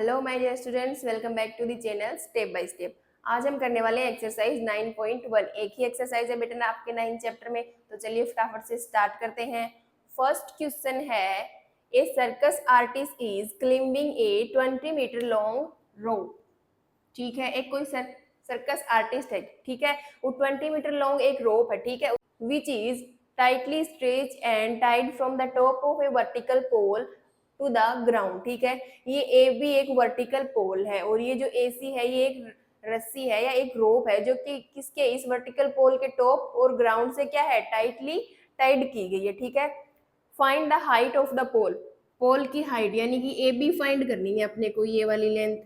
Hello my dear students, welcome back to the channel step by step. आज हम करने वाले हैं एक्सरसाइज 9.1। एक ही एक्सरसाइज है बेटा ना आपके 9 चैप्टर में, तो चलिए फटाफट से स्टार्ट करते हैं। फर्स्ट क्वेश्चन है, a circus artist is climbing a 20 metre long rope. ठीक है, एक कोई सर्कस आर्टिस्ट है, ठीक है, वो 20 मीटर लॉन्ग एक रोप है, ठीक है, विच is tightly stretch and tied from the top of a vertical pole to the ground. ठीक है, ये ए भी एक वर्टिकल पोल है और ये जो ए सी है ये एक रस्सी है या एक रोप है जो कि किसके इस वर्टिकल पोल के टॉप और ग्राउंड से क्या है, टाइटली टाइड की गई है। ठीक है, find the height of the pole, pole की हाइट यानी कि ए बी फाइंड करनी है अपने को, ये वाली लेंथ।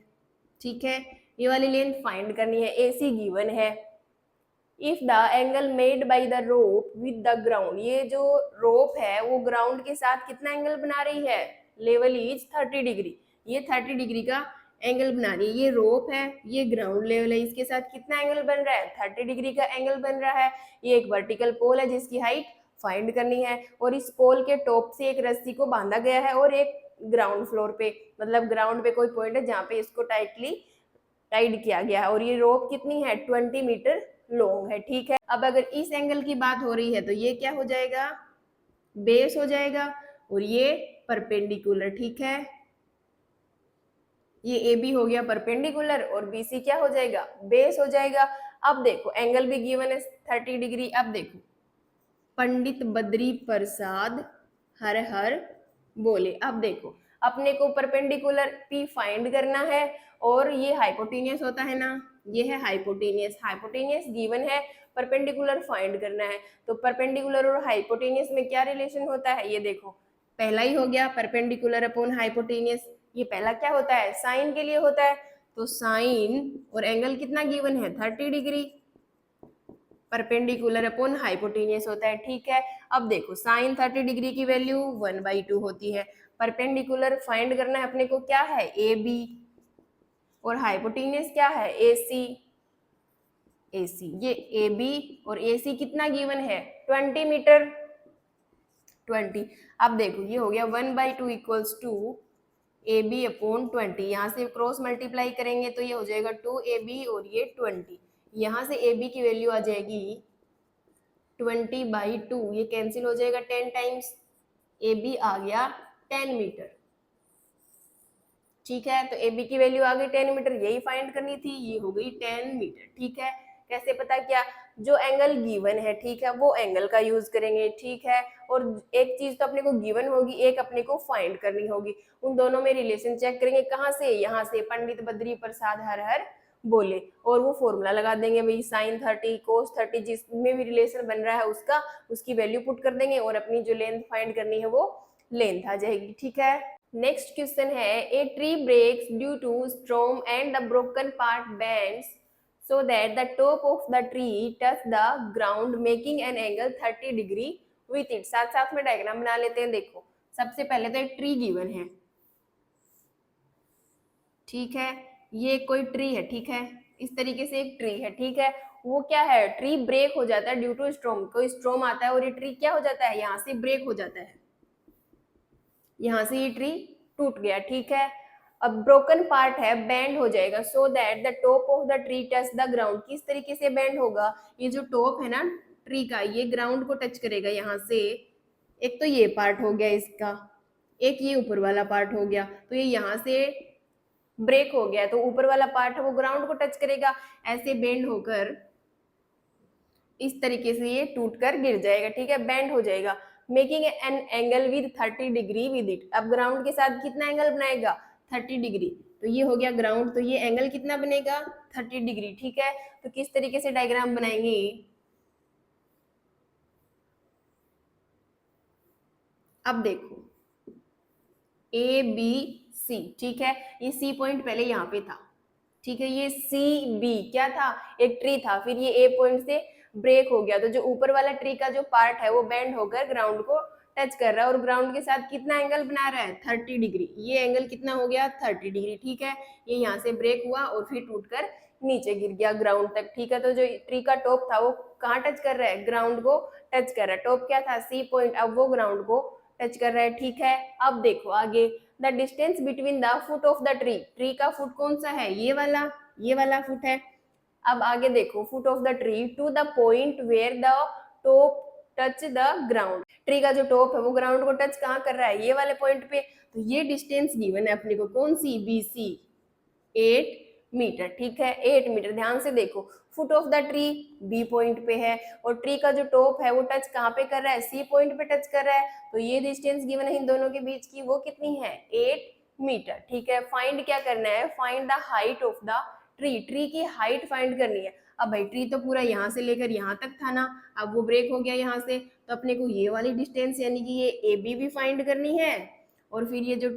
ठीक है, ये वाली लेंथ फाइंड करनी है, ए सी गिवन है। If the angle made by the rope with the ground, ये जो रोप है वो ग्राउंड के साथ कितना एंगल बना रही है, लेवल इज 30 डिग्री, ये 30 डिग्री का एंगल बना रही है। ये रोप है, ये ग्राउंड लेवल है, इसके साथ कितना एंगल बन रहा है, 30 डिग्री का एंगल बन रहा है। ये एक वर्टिकल पोल है जिसकी हाइट फाइंड करनी है और इस पोल के टॉप से एक रस्सी को बांधा गया है और एक ग्राउंड फ्लोर पे, मतलब ग्राउंड पे कोई पॉइंट है जहाँ पे इसको टाइटली टाइड किया गया है और ये रोप कितनी है, 20 मीटर लॉन्ग है। ठीक है, अब अगर इस एंगल की बात हो रही है तो ये क्या हो जाएगा, बेस हो जाएगा और ये परपेंडिकुलर। ठीक है, ये ए बी हो गया परपेंडिकुलर और बी सी क्या हो जाएगा, बेस हो जाएगा। अब देखो एंगल भी गिवन है 30 डिग्री। अब देखो, पंडित बद्री प्रसाद हर हर बोले। अब देखो अपने को परपेंडिकुलर पी फाइंड करना है और ये हाइपोटेनियस होता है ना, ये है हाइपोटेनियस, हाइपोटेनियस गिवन है, परपेंडिकुलर फाइंड करना है। तो परपेंडिकुलर और हाइपोटेनियस में क्या रिलेशन होता है, ये देखो पहला ही हो गया परपेंडिकुलर अपॉन हाइपोटेनियस, ये पहला क्या होता है, साइन के लिए होता है। तो साइन और एंगल कितना गिवन है, 30 डिग्री, परपेंडिकुलर अपॉन हाइपोटेनियस होता है। ठीक है, अब देखो साइन 30 डिग्री की वैल्यू 1/2 होती है, परपेंडिकुलर फाइंड करना है अपने को, क्या है ए बी और हाइपोटेनियस क्या है ए सी। ए सी, ये ए बी और ए सी कितना गिवन है, 20 मीटर 20। अब देखो ये हो गया 1/2 equals to A B upon 20, यहाँ से क्रॉस मल्टीप्लाई करेंगे तो ये हो जाएगा 2ab और ये 20, यहाँ से ए बी की वैल्यू आ जाएगी 20/2, ये कैंसिल हो जाएगा 10 टाइम्स, ए बी आ गया 10 मीटर। ठीक है, तो ए बी की वैल्यू आ गई 10 मीटर, यही फाइंड करनी थी, ये हो गई 10 मीटर। ठीक है, कैसे पता किया, जो एंगल गिवन है ठीक है वो एंगल का यूज करेंगे। ठीक है, और एक चीज तो अपने को गिवन होगी, एक अपने को फाइंड करनी होगी, उन दोनों में रिलेशन चेक करेंगे, कहाँ से, यहाँ से पंडित बद्री प्रसाद हर हर बोले, और वो फॉर्मूला लगा देंगे भाई साइन 30 कोस 30, जिसमें भी रिलेशन बन रहा है उसका, उसकी वैल्यू पुट कर देंगे और अपनी जो लेंथ फाइंड करनी है वो लेंथ आ जाएगी। ठीक है, नेक्स्ट क्वेश्चन है, a tree breaks due to storm and the broken part bends so that the top of the tree touch the ground making an angle 30 degree with it। साथ साथ में डायग्राम बना लेते हैं। देखो सबसे पहले तो एक ट्री गिवन है, ठीक है, ये कोई ट्री है, ठीक है, इस तरीके से एक ट्री है। ठीक है, वो क्या है, ट्री ब्रेक हो जाता है ड्यू टू स्टॉर्म, कोई स्टॉर्म आता है और ये ट्री क्या हो जाता है, यहाँ से ब्रेक हो जाता है, यहाँ से ये ट्री टूट गया। ठीक है, अब ब्रोकन पार्ट है, बेंड हो जाएगा so that the top of the tree touch the ground. किस तरीके से बेंड होगा, ये जो टॉप है ना ट्री का, ये ग्राउंड को टच करेगा यहाँ से, एक तो ये पार्ट हो गया इसका, एक ये ऊपर वाला पार्ट हो गया, तो ये यहाँ से ब्रेक हो गया तो ऊपर वाला पार्ट है वो ग्राउंड को टच करेगा, ऐसे बेंड होकर इस तरीके से ये टूट कर गिर जाएगा। ठीक है, बेंड हो जाएगा, making an angle with 30 degree with it. अब ग्राउंड के साथ कितना एंगल बनाएगा, 30 डिग्री, तो ये हो गया ग्राउंड, तो ये एंगल कितना बनेगा, 30 डिग्री। ठीक है, तो किस तरीके से डायग्राम बनाएंगे, अब देखो ए बी सी, ठीक है, ये सी पॉइंट पहले यहाँ पे था, ठीक है, ये सी बी क्या था, एक ट्री था, फिर ये ए पॉइंट से ब्रेक हो गया, तो जो ऊपर वाला ट्री का जो पार्ट है वो बेंड होकर ग्राउंड को टच कर रहा है और ग्राउंड के साथ कितना एंगल बना रहा है, 30 डिग्री, ये एंगल कितना हो गया, 30 डिग्री। ठीक है, ये यहाँ से ब्रेक हुआ और फिर टूटकर नीचे गिर गया ग्राउंड तक। ठीक है, तो जो ट्री का टॉप था वो कहाँ टच कर रहा है, ग्राउंड को टच कर रहा है, टॉप क्या था, सी पॉइंट, अब वो ग्राउंड को टच कर रहा है। ठीक है, अब देखो आगे, the distance between the foot of the tree, tree का फुट कौन सा है, ये वाला फुट है। अब आगे देखो, foot of the tree to the point where the top touch the ground, tree का जो टॉप है वो ग्राउंड को टच कहाँ कर रहा है, ये वाले पॉइंट पे। तो ये डिस्टेंस गिवन है अपने को, कौन सी, BC, 8 मीटर। ठीक है, 8 मीटर। ध्यान से देखो, foot of the tree B point पे है और ट्री का जो टॉप है वो टच कहाँ पे कर रहा है, सी पॉइंट पे टच कर रहा है। तो ये डिस्टेंस गिवन है इन दोनों के बीच की, वो कितनी है, 8 मीटर। ठीक है, फाइंड क्या करना है, find the height of the tree, tree की हाइट फाइंड करनी है। अब भाई ट्री तो पूरा यहाँ से लेकर यहाँ तक था ना, अब वो ब्रेक हो गया यहाँ से, तो अपने को ये वाली डिस्टेंस यानी कि ये AB भी फाइंड करनी है और फिर ये जो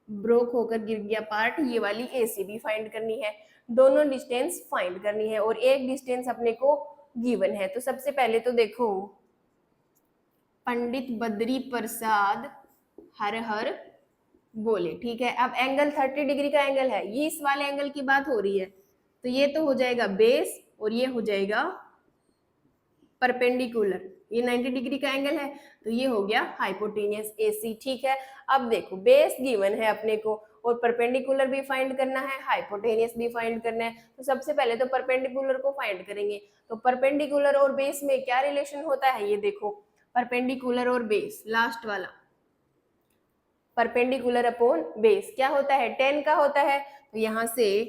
ब्रोक होकर गिर गया पार्ट, ये वाली AC भी फाइंड करनी है। दोनों डिस्टेंस फाइंड करनी है और एक डिस्टेंस अपने को गिवन है। तो सबसे पहले तो देखो, पंडित बद्री प्रसाद हर हर बोले। ठीक है, अब एंगल 30 डिग्री का एंगल है, ये इस वाले एंगल की बात हो रही है, तो ये तो हो जाएगा बेस और ये हो जाएगा परपेंडिकुलर, ये 90 डिग्री का एंगल है, तो ये हो गया हाइपोटेनियस AC। ठीक है, अब देखो बेस गिवन है अपने को और परपेंडिकुलर भी फाइंड करना है, हाइपोटेनियस भी फाइंड करना है। तो सबसे पहले तो परपेंडिकुलर को फाइंड करेंगे। तो परपेंडिकुलर और बेस में क्या रिलेशन होता है, ये देखो, परपेंडिकुलर और बेस, लास्ट वाला परपेंडिकुलर अपॉन बेस क्या होता है, 10 का होता है। तो यहाँ से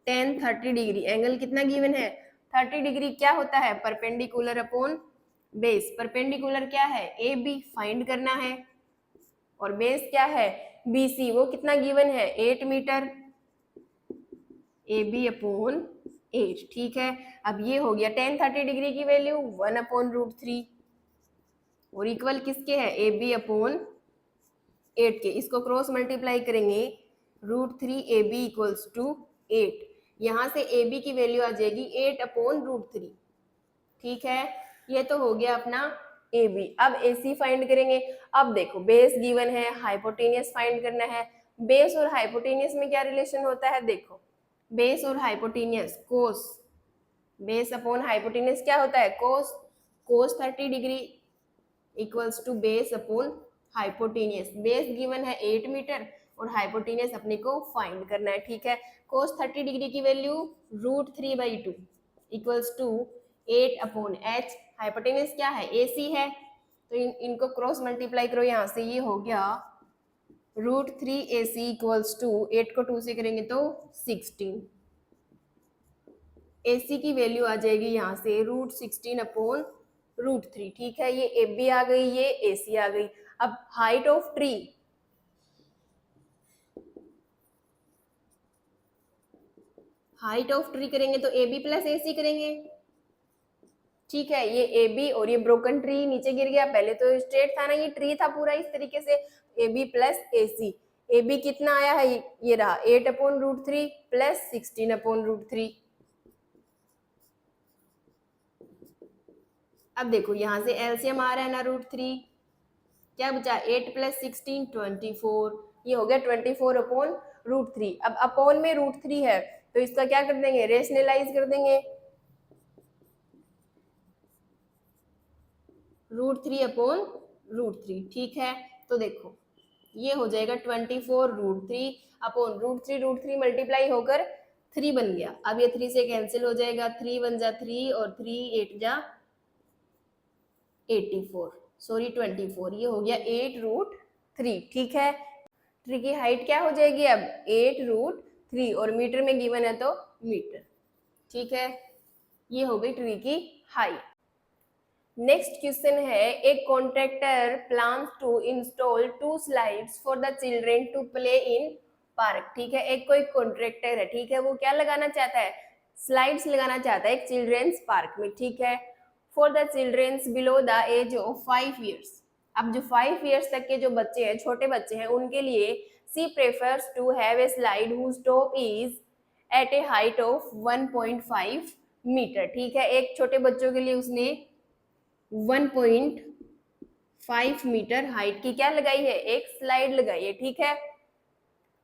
10 30 डिग्री, एंगल कितना गिवन है, 30 डिग्री, क्या होता है, परपेंडिकुलर अपॉन बेस। परपेंडिकुलर क्या है, AB फाइंड करना है और बेस क्या है, BC, वो कितना गिवन है, 8 मीटर, AB अपॉन 8। ठीक है, अब ये हो गया 10 30 डिग्री की वैल्यू 1/√3 और इक्वल किसके है, AB अपॉन 8 के। इसको क्रॉस मल्टीप्लाई करेंगे, √3 AB इक्वल्स टू 8। यहाँ से AB की वैल्यू आ जाएगी 8/√3। ठीक है, ये तो हो गया अपना AB। अब AC फाइंड करेंगे। अब देखो बेस गिवन है, हाइपोटेनियस फाइंड करना है। बेस और हाइपोटेनियस में क्या रिलेशन होता है, देखो बेस और hypotenuse, cos, base upon hypotenuse क्या होता है, cos, cos 30 degree equals to base upon hypotenuse. Base given है 8 मीटर और हाइपोटेनियस अपने को फाइंड करना है। ठीक है, कोस 30 डिग्री की value √3/2 equals to 8/h। Hypotenuse क्या है, AC है, तो इनको क्रॉस मल्टीप्लाई करो, यहाँ से ये हो गया √3 AC इक्वल्स टू 8 को 2 से करेंगे तो 16। AC की वैल्यू आ जाएगी यहाँ से √16/√3। ठीक है, ये AB आ गई, ये AC आ गई। अब height of tree, height of tree करेंगे तो AB प्लस AC करेंगे। ठीक है, ये AB और ये ब्रोकन ट्री नीचे गिर गया, पहले तो स्ट्रेट था ना, ये ट्री था पूरा इस तरीके से, AB प्लस AC। AB कितना आया है, ये रहा 8/√3 प्लस 16/√3। अब देखो यहाँ से एलसीएम आ रहा है ना, √3, क्या बचा, 8 प्लस 16 24, ये हो गया 24/√3। अब अपॉन में √3 है तो इसका क्या कर देंगे, रेशनलाइज कर देंगे, √3/√3। ठीक है, तो देखो ये हो जाएगा 24√3/√3, √3 मल्टीप्लाई होकर 3 बन गया। अब ये 3 से कैंसिल हो जाएगा, 3 1 जा 3 और 3 8 जा 84, सॉरी 24, ये हो गया 8√3। ठीक है, ट्री की हाइट क्या हो जाएगी अब, 8√3 और मीटर में गिवन है तो मीटर। ठीक है, ये हो गई ट्री की हाइट। नेक्स्ट क्वेश्चन है, एक contractor plans to install 2 slides for the children to play in park. ठीक है, एक कोई कॉन्ट्रैक्टर है, ठीक है, वो क्या लगाना चाहता है, स्लाइड्स लगाना चाहता है एक चिल्ड्रेन्स पार्क में। ठीक है, for the childrens below the age of 5 years. अब जो 5 ईयर्स तक के जो बच्चे हैं, छोटे बच्चे हैं, उनके लिए she prefers to have a slide whose top is at a height of 1.5 metre. ठीक है, एक छोटे बच्चों के लिए उसने 1.5 मीटर हाइट की क्या लगाई है, एक स्लाइड लगाई है। ठीक है,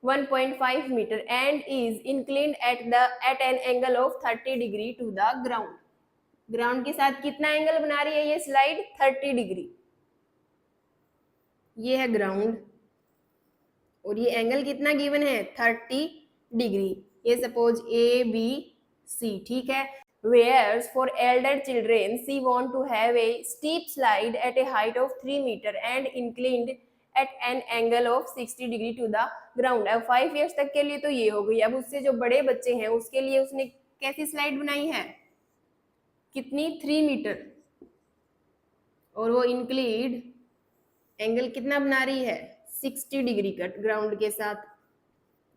1.5 metre and is inclined at an angle of 30 degree to the ground. Ground के साथ कितना एंगल बना रही है ये स्लाइड, 30 डिग्री। ये है ग्राउंड और ये एंगल कितना गिवन है 30 डिग्री। ये सपोज ए बी सी, ठीक है। Whereas for elder children, she want to have a steep slide at a height of 3 meter and inclined at an angle of 60 degree to the ground। अब 5 years तक के लिए तो ये हो गई। अब उससे जो बड़े बच्चे हैं उसके लिए उसने कैसी स्लाइड बनाई है, कितनी 3 मीटर, और वो इंक्लीड एंगल कितना बना रही है 60 डिग्री का ग्राउंड के साथ,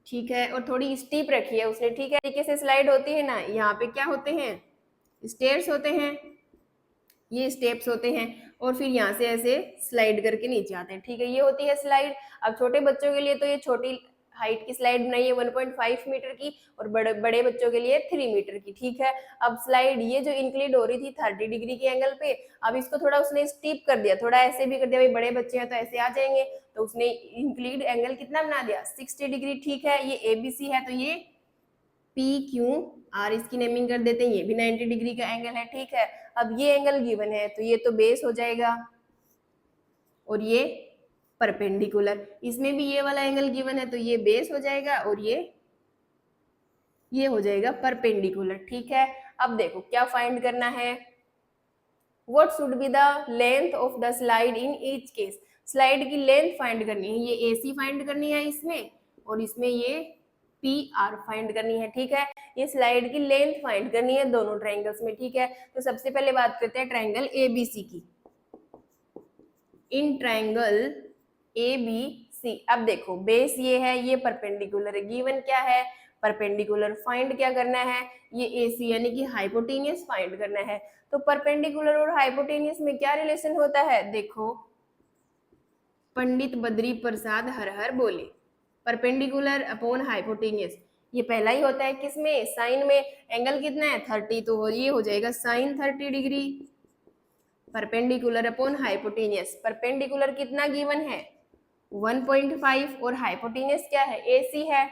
ठीक है। और थोड़ी स्टीप रखी है उसने, ठीक है। तरीके से स्लाइड होती है ना, यहाँ पे क्या होते हैं स्टेयर्स होते हैं, ये स्टेप्स होते हैं, और फिर यहाँ से ऐसे स्लाइड करके नीचे आते हैं, ठीक है। ये होती है स्लाइड। अब छोटे बच्चों के लिए तो ये छोटी हाइट की स्लाइड बनाई है 1.5 मीटर की, और बड़े बड़े बच्चों के लिए 3 मीटर की, ठीक है। अब स्लाइड ये जो इंक्लीड हो रही थी 30 डिग्री के एंगल पे, अब इसको थोड़ा उसने स्टीप कर दिया, थोड़ा ऐसे भी कर दिया, भाई बड़े बच्चे हैं तो ऐसे आ जाएंगे, तो उसने इंक्लीड एंगल कितना बना दिया 60 डिग्री, ठीक है। ये ABC है तो ये PQR इसकी नेमिंग कर देते हैं, ये भी 90 डिग्री का एंगल है, ठीक है। अब ये एंगल गिवन है तो ये तो बेस हो जाएगा, और ये परपेंडिकुलर, इसमें भी ये वाला एंगल गिवन है तो ये बेस हो जाएगा, और ये हो जाएगा परपेंडिकुलर, ठीक है। अब देखो क्या फाइंड करना है, what should be the length of the slide in each case. Slide की लेंथ फाइंड करनी है, ये AC फाइंड करनी है इसमें, और इसमें ये PR फाइंड करनी है, ठीक है। ये स्लाइड की लेंथ फाइंड करनी है दोनों ट्रायंगल्स में, ठीक है। तो सबसे पहले बात करते हैं ट्रायंगल ABC की। इन ट्रायंगल ABC, अब देखो बेस ये है, ये परपेंडिकुलर है, गिवन क्या है परपेंडिकुलर, फाइंड क्या करना है, ये AC यानी कि हाइपोटेनियस फाइंड करना है। तो परपेंडिकुलर और हाइपोटेनियस में क्या रिलेशन होता है, देखो पंडित बद्री प्रसाद हर हर बोले, परपेंडिकुलर अपॉन हाइपोटेनियस, ये पहला ही होता है किसमें साइन में, एंगल कितना है 30, तो ये हो जाएगा sine 30 degree, perpendicular upon hypotenuse, perpendicular कितना गिवन है 1.5, और हाइपोटेनियस क्या है AC है।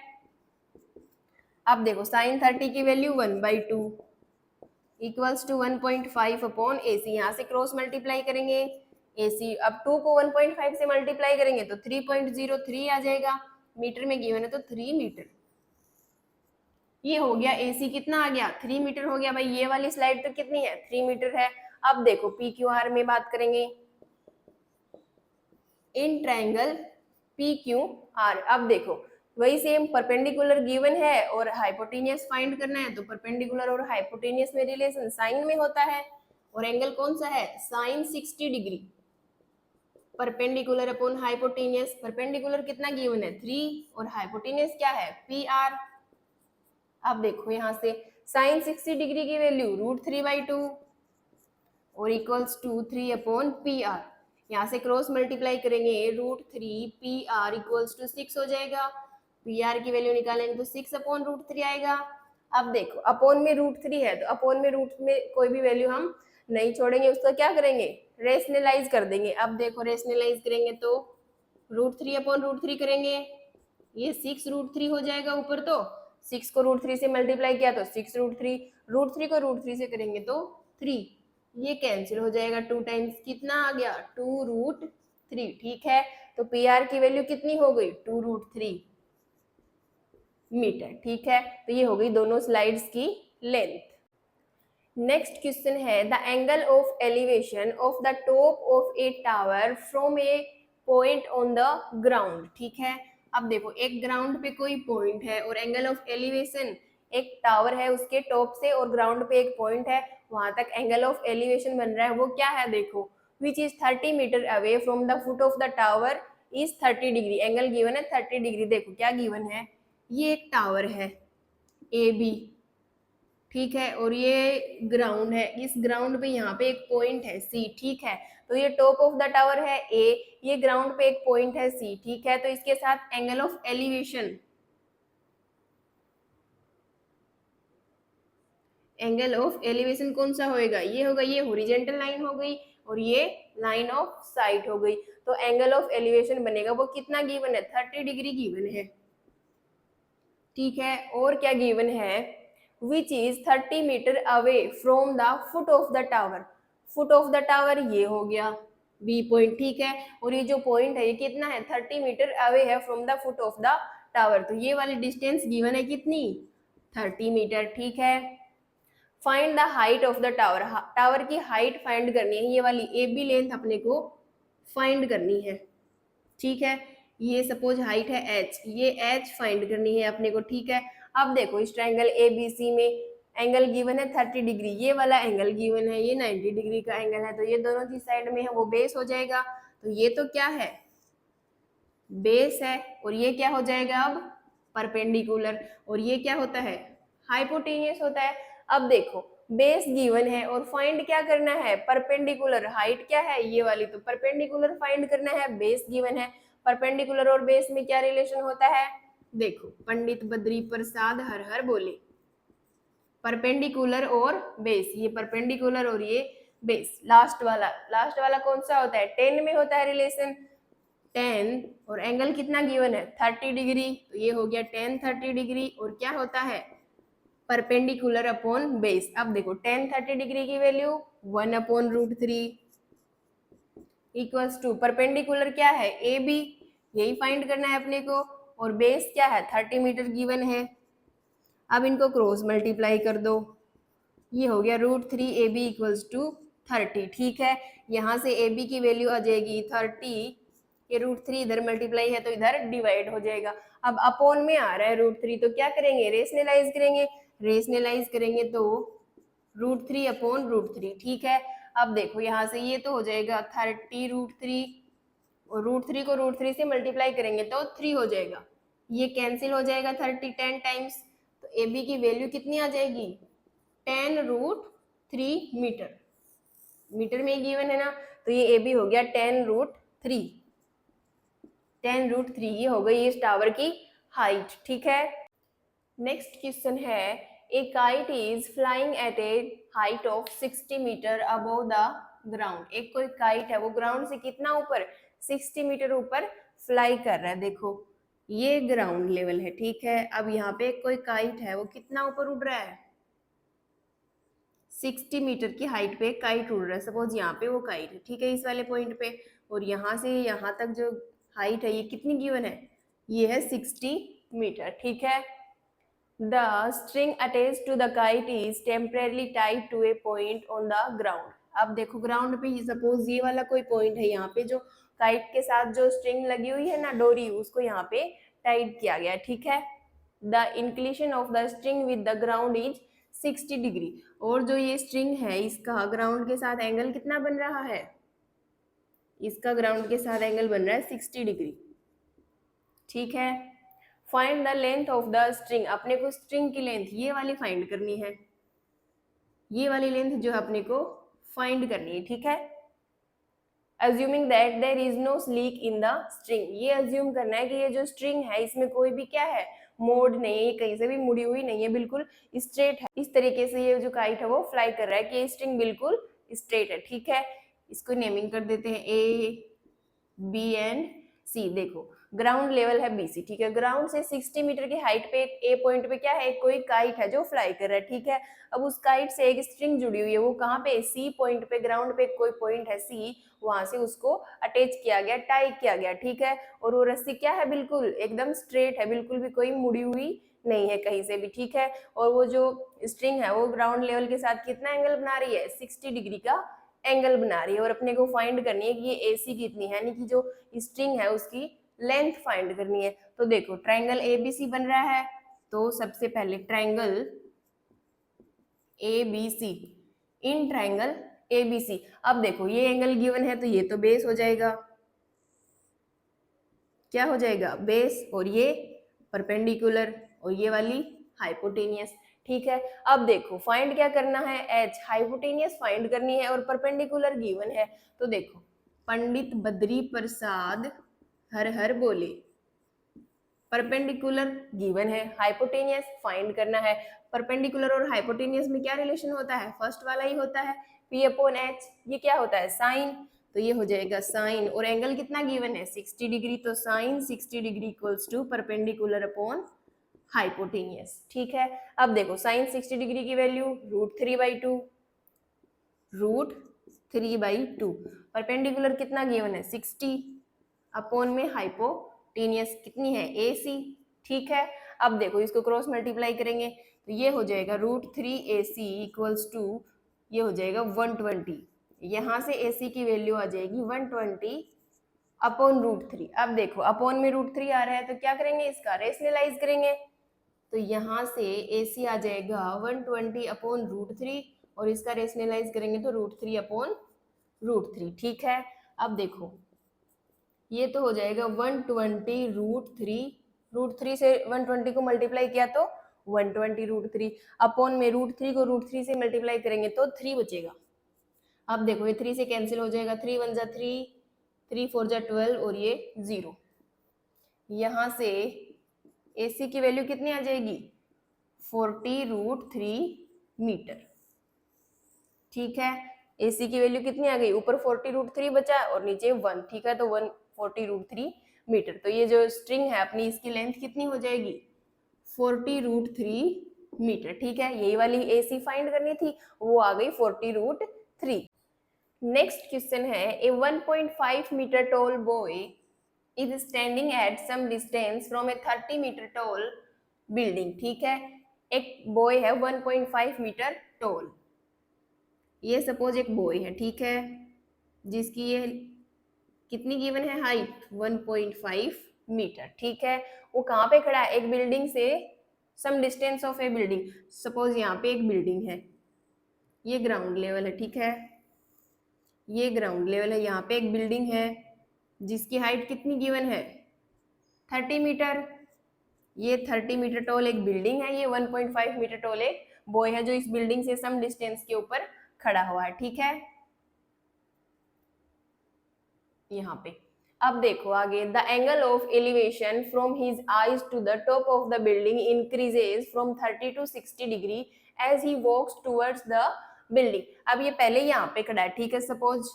अब देखो साइन 30 की value 1/2 equals to 1.5 upon AC, यहाँ से क्रॉस मल्टीप्लाई करेंगे AC, अब 2 को 1.5 से मल्टीप्लाई करेंगे तो 3.03 आ जाएगा, मीटर में गिवन है तो 3 मीटर, ये हो गया AC कितना आ गया 3 मीटर हो गया। भाई ये वाली स्लाइड तो कितनी है 3 मीटर है। अब देखो PQR में बात करेंगे, इन ट्रायंगल PQR, अब देखो वही सेम परपेंडिकुलर गिवन है और हाइपोटेनियस फाइंड करना है, तो परपेंडिकुलर और हाइपोटेनियस में रिलेशन साइन में होता है, और एंगल कौन सा है sine 60 degree, perpendicular upon hypotenuse, perpendicular कितना गिवन है 3 और हाइपोटेनियस क्या है PR। अब देखो यहाँ से साइन 60 डिग्री की वैल्यू √3/2 और इक्वल्स टू 3 अपॉन PR, यहाँ से क्रॉस मल्टीप्लाई करेंगे √3 PR इक्वल्स टू 6 हो जाएगा, PR की वैल्यू निकालेंगे तो 6 अपॉन √3 आएगा। अब देखो अपॉन में √3 है तो अपॉन में रूट में कोई भी वैल्यू हम नहीं छोड़ेंगे, उसको क्या करेंगे रेशनलाइज कर देंगे। अब देखो रेशनलाइज करेंगे तो √3 अपॉन √3 करेंगे, ये 6 √3 हो जाएगा ऊपर, तो 6 को √3 से मल्टीप्लाई किया तो 6 √3 को √3 से करेंगे तो 3, ये कैंसिल हो जाएगा 2 टाइम्स, कितना आ गया 2√3, ठीक है। तो PR की वैल्यू कितनी हो गई 2√3 मीटर, ठीक है। तो ये हो गई दोनों स्लाइड्स की लेंथ। नेक्स्ट क्वेश्चन है the angle of elevation of the top of a tower from a point on the ground, ठीक है। अब देखो एक ग्राउंड पे कोई पॉइंट है और एंगल ऑफ एलिवेशन, एक टावर है उसके टॉप से और ग्राउंड पे एक पॉइंट है, वहां तक एंगल ऑफ एलिवेशन बन रहा है, वो क्या है देखो which is 30 metre away from the foot of the tower is 30 degree, angle given है 30 डिग्री। देखो क्या गिवन है, ये एक टावर है AB, ठीक है, और ये ग्राउंड है, इस ग्राउंड पे यहाँ पे एक पॉइंट है C, ठीक है। तो ये टॉप ऑफ द टावर है A, ये ग्राउंड पे एक पॉइंट है C, ठीक है। तो इसके साथ angle of elevation, angle of elevation कौन सा होएगा, ये होगा, ये हॉरिजॉन्टल लाइन हो गई और ये लाइन ऑफ साइट हो गई, तो एंगल ऑफ एलिवेशन बनेगा वो कितना गिवन है 30 डिग्री गिवन है, ठीक है। और क्या गिवन है विच is 30 metre away from the foot of the tower, foot of the tower ये हो गया, बी पॉइंट, ठीक है। और ये जो पॉइंट है ये कितना है, 30 मीटर अवे है from the foot of the tower. तो ये वाली डिस्टेंस गिवन है कितनी, 30 मीटर, ठीक है। Find the height of the tower, tower की हाइट फाइंड करनी है, ये वाली ए बी लेंथ अपने को फाइंड करनी है, ठीक है। ये सपोज हाइट है एच, ये एच फाइंड करनी है अपने को, ठीक है। अब देखो इस ट्रायंगल ए बी सी में एंगल गिवन है 30 डिग्री, ये वाला एंगल गिवन है ये 90 डिग्री का एंगल है, तो ये दोनों जिस साइड में है वो बेस हो जाएगा। तो ये तो क्या है, बेस है, और ये क्या हो जाएगा अब, परपेंडिकुलर, और ये क्या होता है, हाइपोटेनियस होता है। अब देखो बेस गिवन है और फाइंड क्या करना है, परपेंडिकुलर, हाइट क्या है ये वाली, तो परपेंडिकुलर फाइंड करना है, बेस गिवन है। परपेंडिकुलर और बेस में क्या रिलेशन होता है, देखो पंडित बद्री प्रसाद हर हर बोले, परपेंडिकुलर और बेस, ये परपेंडिकुलर और ये बेस, लास्ट वाला कौन सा होता है, 10 में होता है रिलेशन, 10, और एंगल कितना गिवन है 30 डिग्री, तो ये हो गया 10 30 डिग्री, और क्या होता है, परपेंडिकुलर अपॉन बेस। अब देखो 10 30 डिग्री की वैल्यू 1/√3 इक्वल्स टू, परपेंडिकुलर क्या है ए बी, यही फाइंड करना है अपने को, और बेस क्या है 30 मीटर गिवन है। अब इनको क्रॉस मल्टीप्लाई कर दो, ये हो गया √3 AB इक्वल्स टू 30, ठीक है। यहाँ से AB की वैल्यू आ जाएगी 30, ये √3 इधर मल्टीप्लाई है तो इधर डिवाइड हो जाएगा। अब अपॉन में आ रहा है √3, तो क्या करेंगे, रेशनलाइज करेंगे, रेशनलाइज करेंगे तो √3/√3, ठीक है। अब देखो यहाँ से ये तो हो जाएगा 30√3, और √3 को √3 से मल्टीप्लाई करेंगे तो 3 हो जाएगा, ये कैंसिल हो जाएगा 30 10 टाइम्स, तो ए बी की वैल्यू कितनी आ जाएगी, 10√3 मीटर, मीटर में गिवन है ना, तो ये ए बी हो गया 10√3, 10√3 ये हो गई इस टावर की हाइट, ठीक है। नेक्स्ट क्वेश्चन है, a kite is flying at a height of 60 metre above the ground, एक कोई काइट है वो ग्राउंड से कितना ऊपर, 60 मीटर ऊपर फ्लाई कर रहा है। देखो ये ग्राउंड लेवल है, ठीक है। अब यहाँ पे कोई काइट है वो कितना ऊपर उड़ रहा है, 60 मीटर की हाइट पे काइट उड़ रहा है, सपोज यहाँ पे वो काइट है, ठीक है, इस वाले पॉइंट पे, और यहाँ से यहाँ तक जो हाइट है ये कितनी गिवन है, ये है 60 मीटर, ठीक है। The string attach to the kite is temporarily tied to a point on the ground. अब देखो ग्राउंड पे सपोज ये वाला कोई पॉइंट है, यहाँ पे जो काइट के साथ जो स्ट्रिंग लगी हुई है ना, डोरी, उसको यहाँ पे टाइट किया गया, ठीक है। The inclination of the string with the ground is 60 degree, और जो ये स्ट्रिंग है इसका ग्राउंड के साथ एंगल कितना बन रहा है, इसका ग्राउंड के साथ एंगल बन रहा है 60 डिग्री, ठीक है। Find the length of the string, अपने को स्ट्रिंग की लेंथ ये वाली फाइंड करनी है, ये वाली लेंथ जो है अपने को फाइंड करनी है, ठीक है। Assuming that there is no leak in the string, ये अज्यूम करना है कि ये जो स्ट्रिंग है इसमें कोई भी क्या है, मोड नहीं है, ये कहीं से भी मुड़ी हुई नहीं है, बिल्कुल स्ट्रेट है। इस तरीके से ये जो काइट है वो फ्लाई कर रहा है कि ये स्ट्रिंग बिल्कुल स्ट्रेट है, ठीक है। इसको नेमिंग कर देते हैं ए बी एंड सी। देखो ग्राउंड लेवल है BC, ठीक है। ग्राउंड से 60 मीटर की हाइट पे ए पॉइंट पे क्या है, कोई काइट है जो फ्लाई कर रहा है, ठीक है। अब उस काइट से एक स्ट्रिंग जुड़ी हुई है, वो कहाँ पे, C पॉइंट पे, ग्राउंड पे कोई पॉइंट है C, वहां से उसको अटैच किया गया, टाई किया गया, ठीक है। और वो रस्सी क्या है, बिल्कुल एकदम स्ट्रेट है, बिल्कुल भी कोई मुड़ी हुई नहीं है कहीं से भी, ठीक है। और वो जो स्ट्रिंग है वो ग्राउंड लेवल के साथ कितना एंगल बना रही है, 60 डिग्री का एंगल बना रही है, और अपने को फाइंड करनी है कि ये AC कितनी है, यानी कि जो स्ट्रिंग है उसकी लेंथ फाइंड करनी है। तो देखो ट्रायंगल ABC बन रहा है, तो सबसे पहले triangle ABC, in triangle ABC, अब देखो ये एंगल गिवन है तो ये तो बेस हो जाएगा, क्या हो जाएगा, बेस, और ये परपेंडिकुलर, और ये वाली हाइपोटेनियस, ठीक है। अब देखो फाइंड क्या करना है, H, हाइपोटेनियस फाइंड करनी है और परपेंडिकुलर गिवन है। तो देखो पंडित बद्री प्रसाद हर हर बोले, परपेंडिकुलर गिवन है, हाइपोटेनियस फाइंड करना है। परपेंडिकुलर और हाइपोटेनियस में क्या रिलेशन होता है, फर्स्ट वाला ही होता है, P/H, ये क्या होता है, साइन, तो ये हो जाएगा साइन, और एंगल कितना गिवन है 60 डिग्री, तो sine 60 degree equals to perpendicular upon hypotenuse, ठीक है। अब देखो साइन 60 डिग्री की वैल्यू √3/2, 3/2। परपेंडिकुलर कितना गिवन है 60 अपॉन में हाइपोटेनियस कितनी है AC। ठीक है, अब देखो इसको क्रॉस मल्टीप्लाई करेंगे तो ये हो जाएगा √3AC इक्वल्स टू ये हो जाएगा 120। यहाँ से AC की वैल्यू आ जाएगी 120 अपॉन √3। अब देखो अपॉन में √3 आ रहा है तो क्या करेंगे इसका रेशनलाइज करेंगे तो यहाँ से AC आ जाएगा 120 अपॉन √3 और इसका रेशनलाइज करेंगे तो √3 अपॉन √3। ठीक है, अब देखो ये तो हो जाएगा 120 √3 से 120 को मल्टीप्लाई किया तो 120 √3 अपॉन में √3 को √3 से मल्टीप्लाई करेंगे तो 3 बचेगा। अब देखो ये 3 से कैंसिल हो जाएगा, 3 1 जा 3, 3 4 जा 12 और ये 0। यहाँ से AC की वैल्यू कितनी आ जाएगी 40 √3 मीटर। ठीक है, AC की वैल्यू कितनी आ गई, ऊपर 40 √3 बचा और नीचे 1। ठीक है, तो 140 √3 मीटर। तो ये जो स्ट्रिंग है अपनी इसकी लेंथ कितनी हो जाएगी 40 √3 मीटर। ठीक है, यही वाली AC फाइंड करनी थी, वो आ गई 40 √3। नेक्स्ट क्वेश्चन है a 1.5 metre tall boy is standing at some distance from a 30 metre tall building. ठीक है, एक बॉय है 1.5 मीटर टॉल, ये सपोज एक बॉय है। ठीक है, जिसकी ये कितनी गिवन है हाइट 1.5 मीटर। ठीक है, वो कहाँ पे खड़ा है एक बिल्डिंग से some distance of a building. Suppose यहाँ पे एक बिल्डिंग है, ये ग्राउंड लेवल है। ठीक है, ये ग्राउंड लेवल है, यहाँ पे एक बिल्डिंग है जिसकी हाइट कितनी गिवन है 30 मीटर। ये 30 मीटर टॉल एक बिल्डिंग है, ये 1.5 मीटर टॉल एक बॉय है जो इस बिल्डिंग से सम डिस्टेंस के ऊपर खड़ा हुआ है। ठीक है, यहाँ पे अब देखो आगे the angle of elevation from his eyes to the top of the building increases from 30 to 60 degree as he walks towards the building. अब ये पहले यहाँ पे खड़ा है। ठीक है, सपोज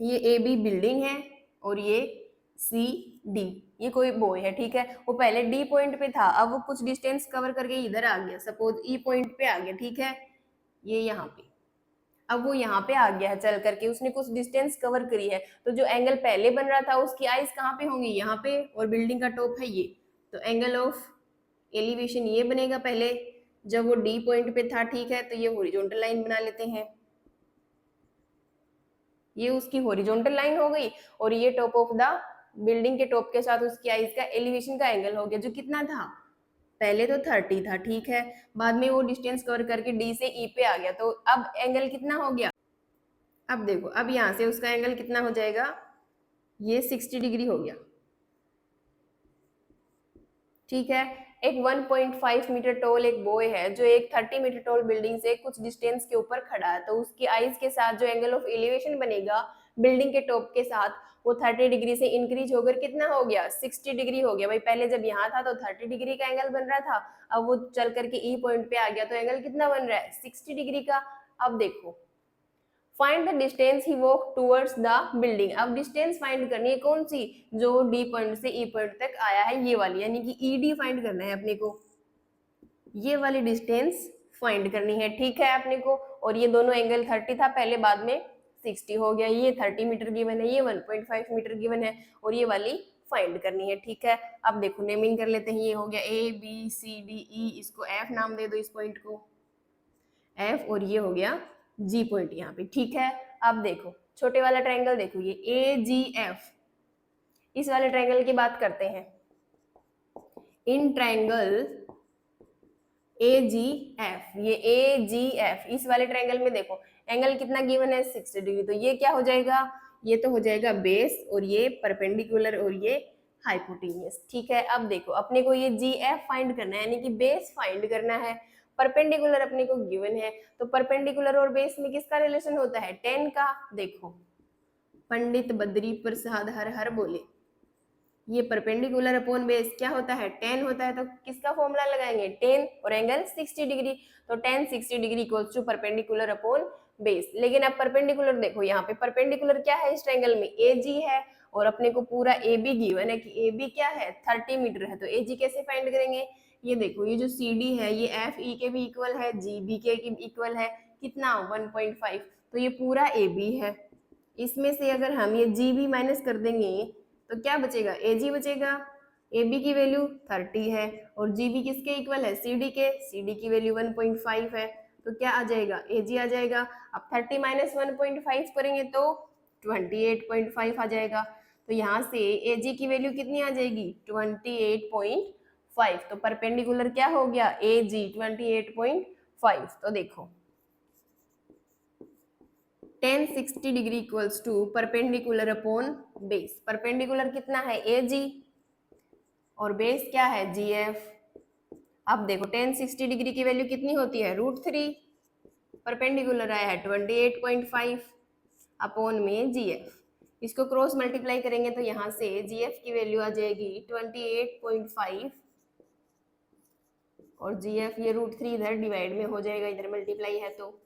ये AB बिल्डिंग है और ये CD ये कोई बॉय है। ठीक है, वो पहले D पॉइंट पे था, अब वो कुछ डिस्टेंस कवर करके इधर आ गया, सपोज E पॉइंट पे आ गया। ठीक है, ये यहाँ पे अब वो यहाँ पे आ गया है चल करके, उसने कुछ डिस्टेंस कवर करी है, तो जो एंगल पहले बन रहा था उसकी आइज कहाँ पे होंगी यहाँ पे, और बिल्डिंग का टॉप है ये, तो एंगल ऑफ एलिवेशन ये बनेगा पहले जब वो D पॉइंट पे था। ठीक है, तो ये हॉरिजॉन्टल लाइन बना लेते हैं, ये उसकी हॉरिजॉन्टल लाइन हो गई और ये टॉप ऑफ द बिल्डिंग के टॉप के साथ उसकी आइज का एलिवेशन का एंगल हो गया जो कितना था पहले तो 30 था। ठीक है, बाद में वो डिस्टेंस कवर करके D से E पे आ गया, तो अब एंगल कितना हो गया, अब देखो अब यहाँ से उसका एंगल कितना हो जाएगा, ये 60 डिग्री हो गया। ठीक है, एक 1.5 मीटर टॉल एक बॉय है जो एक 30 मीटर टॉल बिल्डिंग से कुछ डिस्टेंस के ऊपर खड़ा है, तो उसकी आइज के साथ जो एंगल ऑफ एलिवेशन बनेगा बिल्डिंग के टॉप के साथ वो 30 डिग्री से इंक्रीज होकर कितना हो गया 60 डिग्री हो गया। भाई पहले जब यहाँ था तो 30 डिग्री का एंगल बन रहा था, अब वो चल करके E पॉइंट पे आ गया तो एंगल कितना बन रहा है 60 डिग्री का। अब देखो find the distance he walk towards the building. अब डिस्टेंस फाइंड करनी है कौन सी, जो D पॉइंट से E पॉइंट तक आया है ये वाली, यानी कि ED फाइंड करना है अपने को, ये वाली डिस्टेंस फाइंड करनी है। ठीक है अपने को, और ये दोनों एंगल 30 था पहले, बाद में 60 हो गया। ये 30 मीटर गिवन है, ये 1.5 मीटर गिवन है और ये वाली फाइंड करनी है। ठीक है, अब देखो नेमिंग कर लेते हैं, ये हो गया ABCDE, इसको F नाम दे दो इस पॉइंट को F, और ये हो गया G पॉइंट यहाँ पे। ठीक है, अब देखो छोटे वाला ट्रायंगल देखो ये AGF, इस वाले ट्रायंगल की बात करते हैं। इन ट्रायंगल AGF, ये AGF इस वाले ट्रायंगल में देखो एंगल कितना गिवन है 60 डिग्री, तो ये क्या हो जाएगा, ये तो हो जाएगा बेस और ये परपेंडिकुलर और ये हाइपोटेनियस। ठीक है, अब देखो अपने को ये GF फाइंड करना है, यानी कि बेस फाइंड करना है, परपेंडिकुलर अपने को गिवन है, तो परपेंडिकुलर और बेस में किसका रिलेशन होता है 10 का। देखो पंडित बद्री प्रसाद हर हर बोले, ये परपेंडिकुलर अपॉन बेस क्या होता है 10 होता है, तो किसका फॉर्मूला लगाएंगे 10 और एंगल 60 डिग्री, तो 10 60 degree equals to perpendicular upon base. लेकिन अब परपेंडिकुलर देखो यहाँ पे परपेंडिकुलर क्या है इस ट्रायंगल में AG है, और अपने को पूरा AB गिवन है कि AB क्या है 30 मीटर है, तो AG कैसे फाइंड करेंगे, ये देखो ये जो CD है ये FE के भी इक्वल है, GB के इक्वल है, कितना 1.5, तो ये पूरा ए बी है। इसमें से अगर हम ये जी बी माइनस कर देंगे तो क्या बचेगा, ए जी बचेगा। ए बी की वैल्यू 30 है और जी बी किसके इक्वल है, सी डी के। सी डी की वैल्यू 1.5 है, तो क्या आ जाएगा, ए जी आ जाएगा। अब 30 माइनस 1.5 करेंगे तो 28.5 आ जाएगा। तो यहाँ से ए जी की वैल्यू कितनी आ जाएगी, 28.5। तो परपेंडिकुलर क्या हो गया, ए जी 28.5। तो देखो tan 60 degree equals to perpendicular upon base. Perpendicular कितना है, ए जी, और बेस क्या है, जी एफ। अब देखो tan 60 डिग्री की वैल्यू कितनी होती है, √3। परपेंडिकुलर आया है 28.5 अपॉन में जी एफ। इसको क्रॉस मल्टीप्लाई करेंगे तो यहाँ से जी एफ की वैल्यू आ जाएगी 28.5 और जी एफ ये √3 इधर डिवाइड में हो जाएगा, इधर मल्टीप्लाई है तो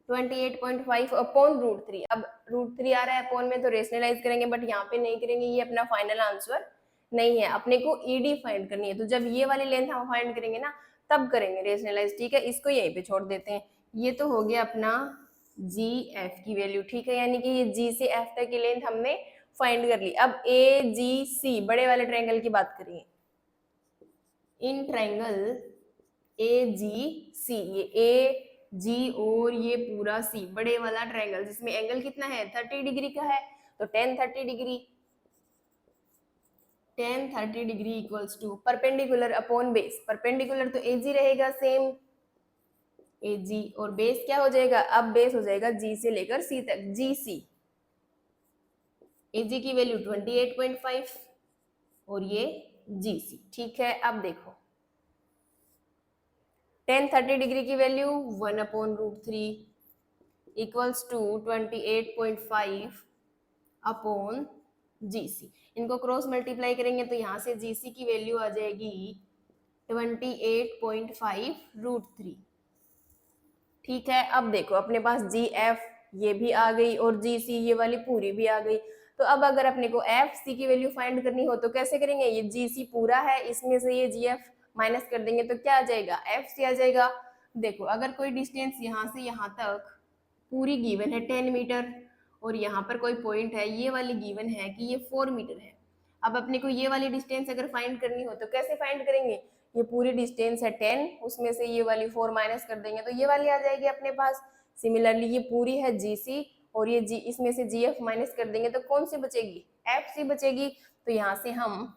28.5 अपॉन √3। अब √3 आ रहा है अपॉन में तो रेशनलाइज करेंगे, बट यहाँ पे नहीं करेंगे, ये अपना फाइनल आंसर नहीं है। अपने को ईडी फाइंड करनी है, तो जब ये वाली लेंथ हम फाइंड करेंगे ना तब करेंगे रेशनलाइज, ठीक है। इसको यहीं पे छोड़ देते हैं। ये तो हो गया अपना जी एफ की वैल्यू, ठीक है, यानी कि ये जी से एफ तक की लेंथ हमने फाइंड कर ली। अब ए जी सी बड़े वाले ट्रायंगल की बात करेंगे। इन ट्रायंगल ए जी सी, ये ए जी और ये पूरा सी बड़े वाला ट्रायंगल जिसमें एंगल कितना है, 30 डिग्री का है, तो tan 30 degree, tan 30 degree equals to perpendicular upon base. Perpendicular तो ए जी रहेगा सेम, ए जी, और बेस क्या हो जाएगा, अब बेस हो जाएगा जी से लेकर सी तक, जी सी। ए जी की वैल्यू 28.5 और ये जी सी, ठीक है। अब देखो tan 30 डिग्री की वैल्यू 1/√3 इक्वल्स टू 28.5 अपॉन जी सी। इनको क्रॉस मल्टीप्लाई करेंगे तो यहाँ से जी सी की वैल्यू आ जाएगी 28.5√3, ठीक है। अब देखो अपने पास जी एफ ये भी आ गई और जी सी ये वाली पूरी भी आ गई। तो अब अगर अपने को एफ सी की वैल्यू फाइंड करनी हो तो कैसे करेंगे, ये जी सी पूरा है, इसमें से ये जी एफ माइनस कर देंगे तो क्या आ जाएगा, एफ सी आ जाएगा। देखो अगर कोई डिस्टेंस यहाँ से यहाँ तक पूरी गिवन है 10 मीटर और यहाँ पर कोई पॉइंट है, ये वाली गिवन है कि ये 4 मीटर है। अब अपने को ये वाली डिस्टेंस अगर फाइंड करनी हो तो कैसे फाइंड करेंगे, ये पूरी डिस्टेंस है 10, उसमें से ये वाली 4 माइनस कर देंगे तो ये वाली आ जाएगी अपने पास। सिमिलरली ये पूरी है जी सी और ये जी, इसमें से जी एफ माइनस कर देंगे तो कौन सी बचेगी, एफ सी बचेगी। तो यहाँ से हम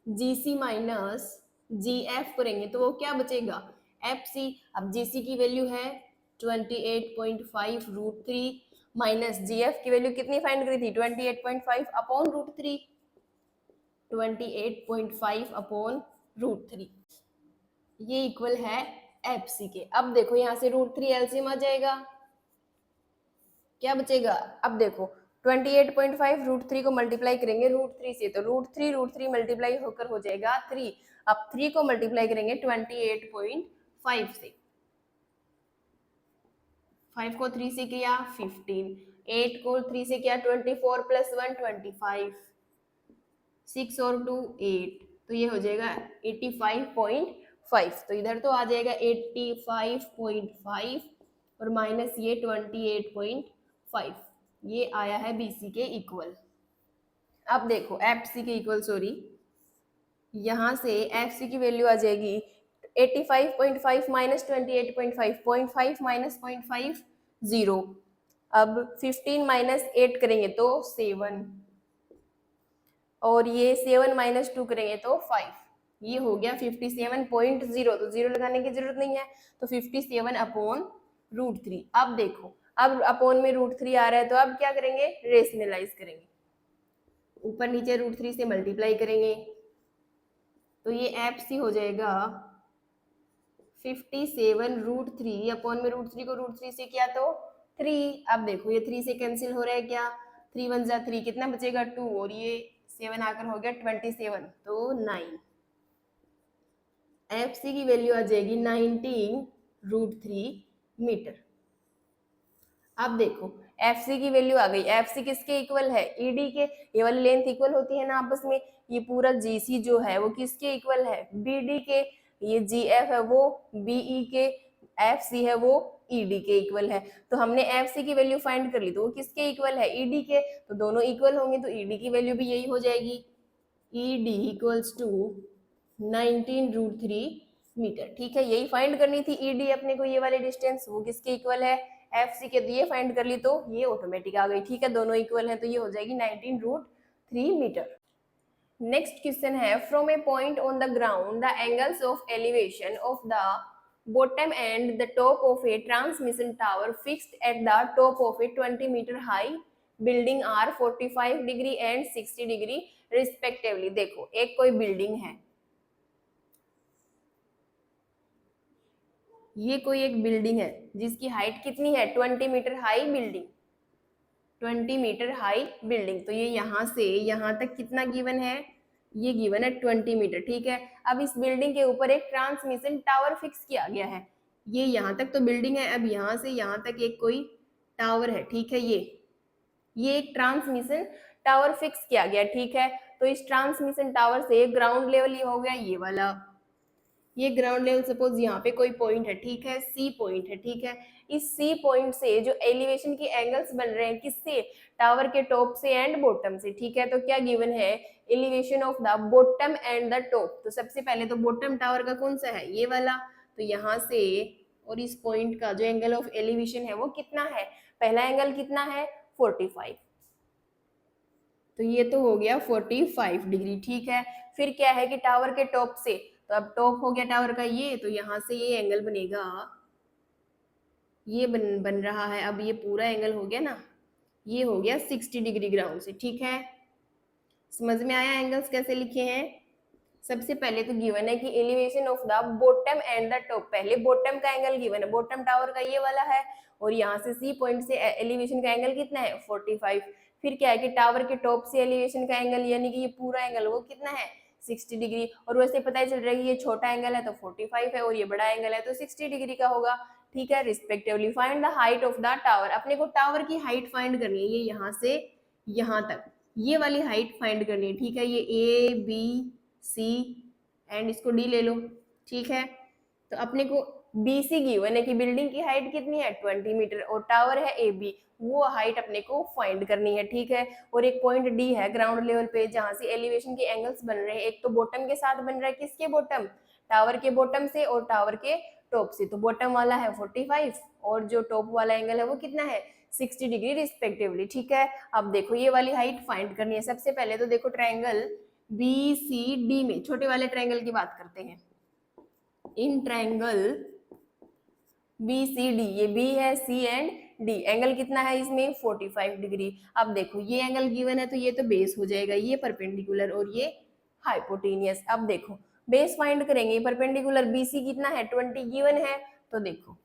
जी सी माइनस जी एफ करेंगे तो वो क्या बचेगा, एफ सी। अब जी सी की वैल्यू है 28.5√3 माइनस जी एफ की वैल्यू कितनी फाइंड करी थी, 28.5 अपॉन √3, 28.5 अपॉन √3, ये इक्वल है एफ सी के। अब देखो यहाँ से √3 एलसीएम आ जाएगा, क्या बचेगा, अब देखो 28.5 √3 को मल्टीप्लाई करेंगे √3 से तो √3 मल्टीप्लाई होकर हो जाएगा 3। अब 3 को मल्टीप्लाई करेंगे 28.5 से, 5 को 3 से किया 15, 8 को 3 से किया 24 + 1 25, 6 और 2 8, तो ये हो जाएगा 85.5। तो इधर तो आ जाएगा 85.5 और माइनस ये 28.5, ये आया है बीसी के इक्वल। अब देखो एफ सी के इक्वल, सॉरी, यहाँ से एफ सी की वैल्यू आ जाएगी 85.5 माइनस 28.5, 0.5 माइनस 0.5 0। अब 15 माइनस 8 करेंगे तो 7 और ये 7 माइनस 2 करेंगे तो 5, ये हो गया 57.0। तो 0 लगाने की जरूरत नहीं है, तो 57 अपॉन √3। अब देखो अब अपॉन में √3 आ रहा है तो अब क्या करेंगे, रेशनलाइज करेंगे, ऊपर नीचे √3 से मल्टीप्लाई करेंगे तो ये एफ सी हो जाएगा 57√3 अपॉन में √3 को √3 से किया तो 3। अब देखो ये 3 से कैंसिल हो रहा है, क्या 3 × 1 = 3, कितना बचेगा 2 और ये 7 आकर हो गया 27, तो 9। एफ सी की वैल्यू आ जाएगी 19√3 मीटर। अब देखो एफ सी की वैल्यू आ गई, एफ सी किसके इक्वल है, ईडी के। ये वाली लेंथ इक्वल होती है ना आपस में, ये पूरा जी सी जो है वो किसके इक्वल है, बी डी के। ये जी एफ है वो बी ई के, एफ सी है वो ईडी के इक्वल है। तो हमने एफ सी की वैल्यू फाइंड कर ली, तो वो किसके इक्वल है, ईडी के, तो दोनों इक्वल होंगे, तो ईडी की वैल्यू भी यही हो जाएगी, ईडी इक्वल्स टू 19√3 मीटर। ठीक है, यही फाइंड करनी थी ईडी अपने को, ये वाले डिस्टेंस, वो किसके इक्वल है, एफ सी के, तो ये फाइंड कर ली तो ये ऑटोमेटिक आ गई। ठीक है, दोनों इक्वल है तो ये हो जाएगी 19√3 मीटर। नेक्स्ट क्वेश्चन है, from a point on the ground the angles of elevation of the bottom and the top of a transmission tower fixed at the top of a 20-meter high building are 45 degree and 60 degree respectively। देखो एक कोई building है, ये कोई एक building है जिसकी height कितनी है, 20 metre high building, 20 metre high building, तो ये यहाँ से यहाँ तक कितना गिवन है, ये गिवन है 20 मीटर। ठीक है, अब इस बिल्डिंग के ऊपर एक ट्रांसमिशन टावर फिक्स किया गया है, ये यहाँ तक तो बिल्डिंग है, अब यहाँ से यहाँ तक एक कोई टावर है। ठीक है, ये एक ट्रांसमिशन टावर फिक्स किया गया। ठीक है, तो इस ट्रांसमिशन टावर से ग्राउंड लेवल ये हो गया ये वाला, ये ग्राउंड लेवल सपोज यहाँ पे कोई पॉइंट है। ठीक है, सी पॉइंट है। ठीक है, इस सी पॉइंट से जो एलिवेशन के एंगल्स बन रहे हैं किससे, टावर के टॉप से एंड बॉटम से। ठीक है, तो क्या गिवन है, elevation of the bottom and the top, तो सबसे पहले तो बॉटम टावर का कौन सा है, ये वाला, तो यहाँ से और इस पॉइंट का जो एंगल ऑफ एलिवेशन है वो कितना है, पहला एंगल कितना है 45, तो ये तो हो गया 45 डिग्री। ठीक है, फिर क्या है कि टावर के टॉप से, तो अब टॉप हो गया टावर का ये, तो यहाँ से ये एंगल बनेगा, ये बन रहा है, अब ये पूरा एंगल हो गया ना, ये हो गया 60 डिग्री ग्राउंड से। ठीक है, समझ में आया एंगल्स कैसे लिखे हैं। सबसे पहले तो गिवन है कि elevation of the bottom and the top, पहले बॉटम का एंगल गिवन है, बॉटम टावर का ये वाला है, और यहाँ से सी पॉइंट से एलिवेशन का एंगल कितना है 45। फिर क्या है कि टावर के टॉप से एलिवेशन का एंगल यानी कि ये पूरा एंगल वो कितना है 60 डिग्री, और वैसे पता ही चल रहा है कि ये छोटा एंगल है तो 45 है और ये बड़ा एंगल है तो 60 डिग्री का होगा। ठीक है, respectively find the height of the tower, अपने को टावर की हाइट फाइंड करनी है, ये यहाँ से यहाँ तक ये वाली हाइट फाइंड करनी है। ठीक है, ये ए बी सी एंड इसको डी ले लो। ठीक है, तो अपने को बी सी गिवन है कि बिल्डिंग की हाइट कितनी है 20 मीटर और टावर है ए बी, वो हाइट अपने को फाइंड करनी है। ठीक है, और एक पॉइंट डी है ग्राउंड लेवल पे जहां से एलिवेशन के एंगल्स बन रहे हैं, एक तो बॉटम के साथ बन रहा है, किसके बॉटम, टावर के बॉटम से और टावर के टॉप से, तो बॉटम वाला है 45 और जो टॉप वाला एंगल है वो कितना है 60 डिग्री रिस्पेक्टिवली। ठीक है, अब देखो ये वाली हाइट फाइंड करनी है। सबसे पहले तो देखो ट्रायंगल बी सी डी में छोटे वाले ट्रायंगल की बात करते हैं, in triangle B C D, ये बी है सी एंड डी, एंगल कितना है इसमें 45 डिग्री। अब देखो ये एंगल गिवन है तो ये तो बेस हो जाएगा, ये परपेंडिकुलर और ये हाइपोटेनियस। अब देखो बेस फाइंड करेंगे, परपेंडिकुलर बीसी कितना है 20 गिवन है, तो देखो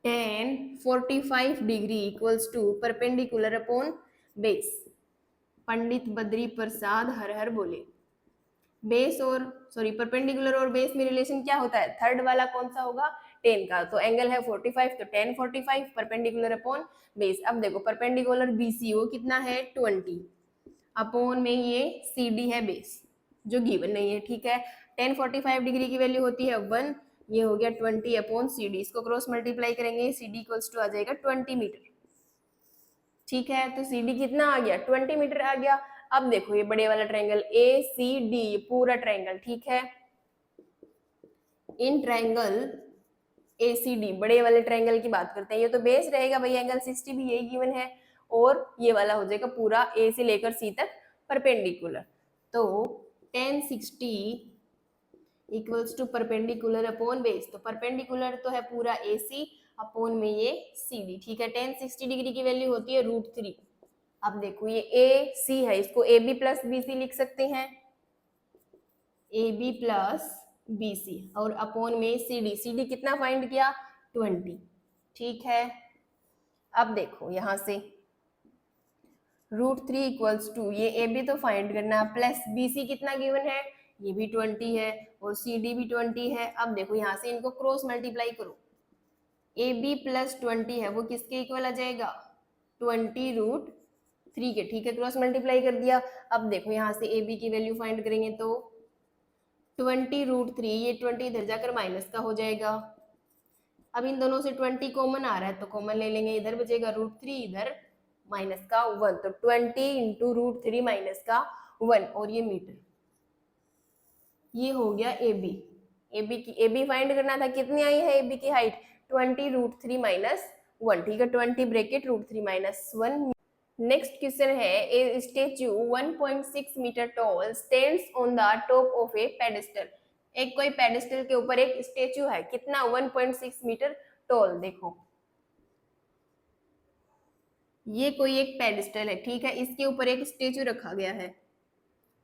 tan 45 degree equals to perpendicular upon base. Pandit Badri Prasad हर हर बोले, बेस और परपेंडिकुलर और बेस में रिलेशन क्या होता है, थर्ड वाला कौन सा होगा 10 का, तो एंगल है 45 तो tan 45 परपेंडिकुलर अपॉन बेस। अब देखो परपेंडिकुलर बीसी वो कितना है 20 अपॉन में ये CD है बेस जो गिवन नहीं है। ठीक है, tan 45 डिग्री की वैल्यू होती है 1, ये हो गया 20 अपॉन CD, इसको क्रॉस मल्टीप्लाई करेंगे CD इक्वल्स टू आ जाएगा 20 मीटर। ठीक है, तो CD कितना आ गया 20 मीटर आ गया। अब देखो ये बड़े वाला ट्रायंगल ACD पूरा ट्रायंगल। ठीक है, इन ट्रायंगल ACD बड़े वाले ट्रायंगल की बात करते हैं, ये तो बेस रहेगा भाई, एंगल 60 भी यही गिवन है और ये वाला हो जाएगा पूरा A से लेकर C तक परपेंडिकुलर, तो tan 60 equals to perpendicular upon base, तो परपेंडिकुलर तो है पूरा AC अपॉन में ये CD। ठीक है, tan 60 डिग्री की वैल्यू होती है √3। अब देखो ये AC है, इसको AB प्लस BC लिख सकते हैं, AB प्लस BC और अपॉन में CD कितना फाइंड किया 20। ठीक है, अब देखो यहां से √3 इक्वल्स टू ये AB तो फाइंड करना प्लस BC कितना गिवन है, ये भी 20 है और CD भी 20 है। अब देखो यहाँ से इनको क्रॉस मल्टीप्लाई करो, AB प्लस 20 है वो किसके इक्वल आ जाएगा 20√3 के। ठीक है, क्रॉस मल्टीप्लाई कर दिया। अब देखो यहाँ से AB की वैल्यू फाइंड करेंगे तो 20√3, ये 20 इधर जाकर माइनस का हो जाएगा। अब इन दोनों से 20 कॉमन आ रहा है तो कॉमन ले लेंगे, इधर बचेगा √3, इधर माइनस का 1, तो 20 इंटू √3 माइनस का 1, और ये मीटर। ये हो गया ए बी फाइंड करना था, कितनी आई है ए बी की हाइट, 20 √3 माइनस 1, ठीक है, 20 ब्रैकेट √3 माइनस 1। नेक्स्ट क्वेश्चन है, a statue 1.6 metre tall stands on the top of a pedestal. एक कोई पेडेस्टल के ऊपर एक स्टेच्यू है, कितना, 1.6 मीटर टॉल। देखो ये कोई एक पेडेस्टल है, ठीक है, इसके ऊपर एक स्टेच्यू रखा गया है,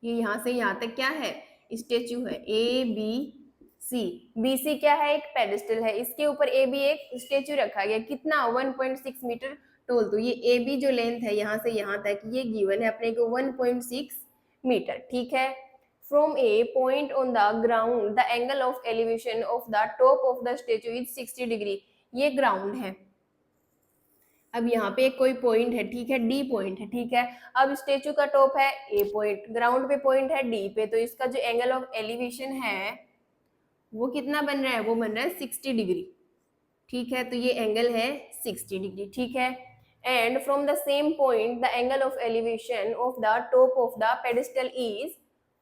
ये यहाँ से यहाँ तक क्या है, स्टेच्यू है, A B C, B C क्या है, एक पेडेस्टल है, इसके ऊपर ए बी एक स्टेच्यू रखा गया, कितना, 1.6 मीटर टोल। तो ये ए बी जो लेंथ है यहाँ से यहाँ तक, ये गिवन है अपने को 1.6 मीटर, ठीक है। From a point on the ground the angle of elevation of the top of the statue is 60 degree. ये ग्राउंड है, अब यहाँ पे कोई पॉइंट है, ठीक है, डी पॉइंट है, ठीक है, अब स्टेचू का टॉप है ए पॉइंट, ग्राउंड पे पॉइंट है डी पे, तो इसका जो एंगल ऑफ एलिवेशन है वो कितना बन रहा है, वो बन रहा है 60 डिग्री, ठीक है, तो ये एंगल है 60 डिग्री, ठीक है। And from the same point the angle of elevation of the top of the pedestal is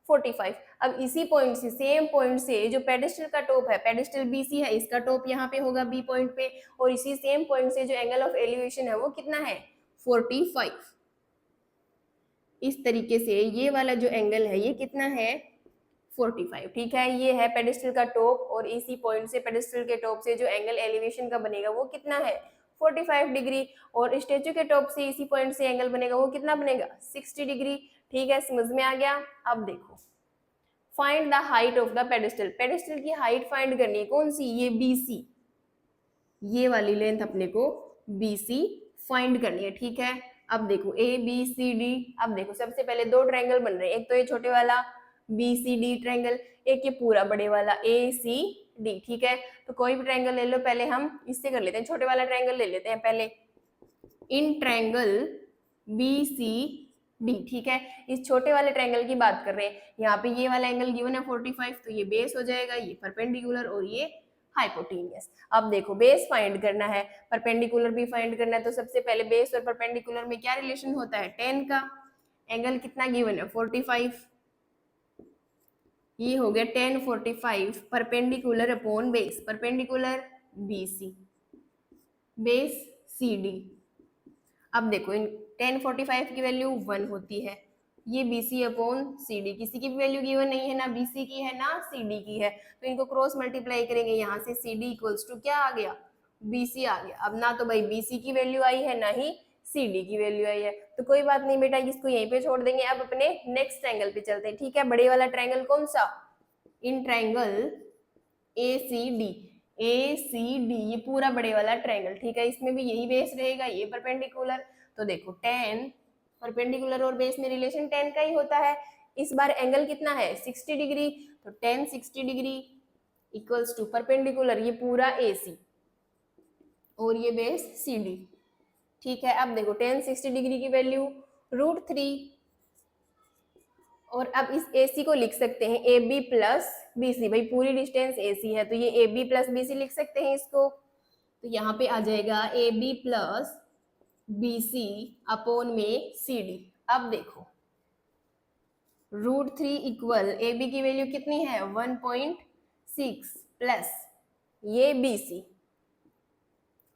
45। अब इसी पॉइंट से, सेम पॉइंट से जो पेडेस्टल का टॉप है, पेडेस्टल बीसी है, इसका टॉप यहाँ पे होगा बी पॉइंट पे, और इसी सेम पॉइंट से जो एंगल ऑफ एलिवेशन है वो कितना है, 45। इस तरीके से ये वाला जो एंगल है ये कितना है, 45, ठीक है। ये है पेडेस्टल का टॉप, और इसी पॉइंट से पेडेस्टल के टॉप से जो एंगल एलिवेशन का बनेगा वो कितना है, 45 डिग्री, और स्टेचू के टॉप से इसी पॉइंट से एंगल बनेगा वो कितना बनेगा, 60 डिग्री, ठीक है, समझ में आ गया। अब देखो, find the height of the pedestal, pedestal की हाइट फाइंड करनी है, कौन सी, ये BC, ये वाली लेंथ अपने को BC फाइंड करनी है, ठीक है। अब देखो ABCD, अब देखो सबसे पहले दो ट्रायंगल बन रहे हैं, एक तो ये छोटे वाला BCD ट्रायंगल, एक ये पूरा बड़े वाला ACD, ठीक है। तो कोई भी ट्रायंगल ले लो, पहले हम इससे कर लेते हैं, छोटे वाला ट्रायंगल ले लेते हैं पहले, इन ट्रायंगल BCD, ठीक है, इस छोटे वाले ट्रायंगल की बात कर रहे हैं। यहाँ पे ये वाला एंगल गिवन है 45, तो ये बेस हो जाएगा, ये परपेंडिकुलर और ये हाइपोटेनियस। अब देखो बेस फाइंड करना है, परपेंडिकुलर भी फाइंड करना है, तो सबसे पहले बेस और परपेंडिकुलर में क्या रिलेशन होता है, 10 का, एंगल कितना गिवन है 45, ये हो गया 10 45 perpendicular upon base, perpendicular BC, base CD। अब देखो इन 10 45 की वैल्यू 1 होती है, ये BC अपॉन CD, किसी की भी वैल्यू गिवन नहीं है, ना BC की है ना CD की है, तो इनको क्रॉस मल्टीप्लाई करेंगे, यहाँ से CD इक्वल्स टू क्या आ गया, BC आ गया। अब ना तो भाई BC की वैल्यू आई है, ना ही CD की वैल्यू आई है, तो कोई बात नहीं बेटा, इसको यहीं पे छोड़ देंगे। अब अपने नेक्स्ट ट्रायंगल पे चलते हैं, ठीक है, बड़े वाला ट्रायंगल कौन सा, इन ट्रायंगल ACD, ये पूरा बड़े वाला ट्रायंगल, ठीक है, इसमें भी यही बेस रहेगा, ये परपेंडिकुलर, तो देखो 10 परपेंडिकुलर और बेस में रिलेशन 10 का ही होता है। इस बार एंगल कितना है 60 डिग्री, तो 10 60 डिग्री इक्वल्स टू परपेंडिकुलर ये पूरा AC और ये बेस CD, ठीक है। अब देखो 10 60 डिग्री की वैल्यू √3, और अब इस AC को लिख सकते हैं AB प्लस BC, भाई पूरी डिस्टेंस AC है, तो ये AB प्लस BC लिख सकते हैं इसको, तो यहाँ पे आ जाएगा AB प्लस BC अपॉन में CD। अब देखो √3 इक्वल AB की वैल्यू कितनी है 1.6 प्लस ये BC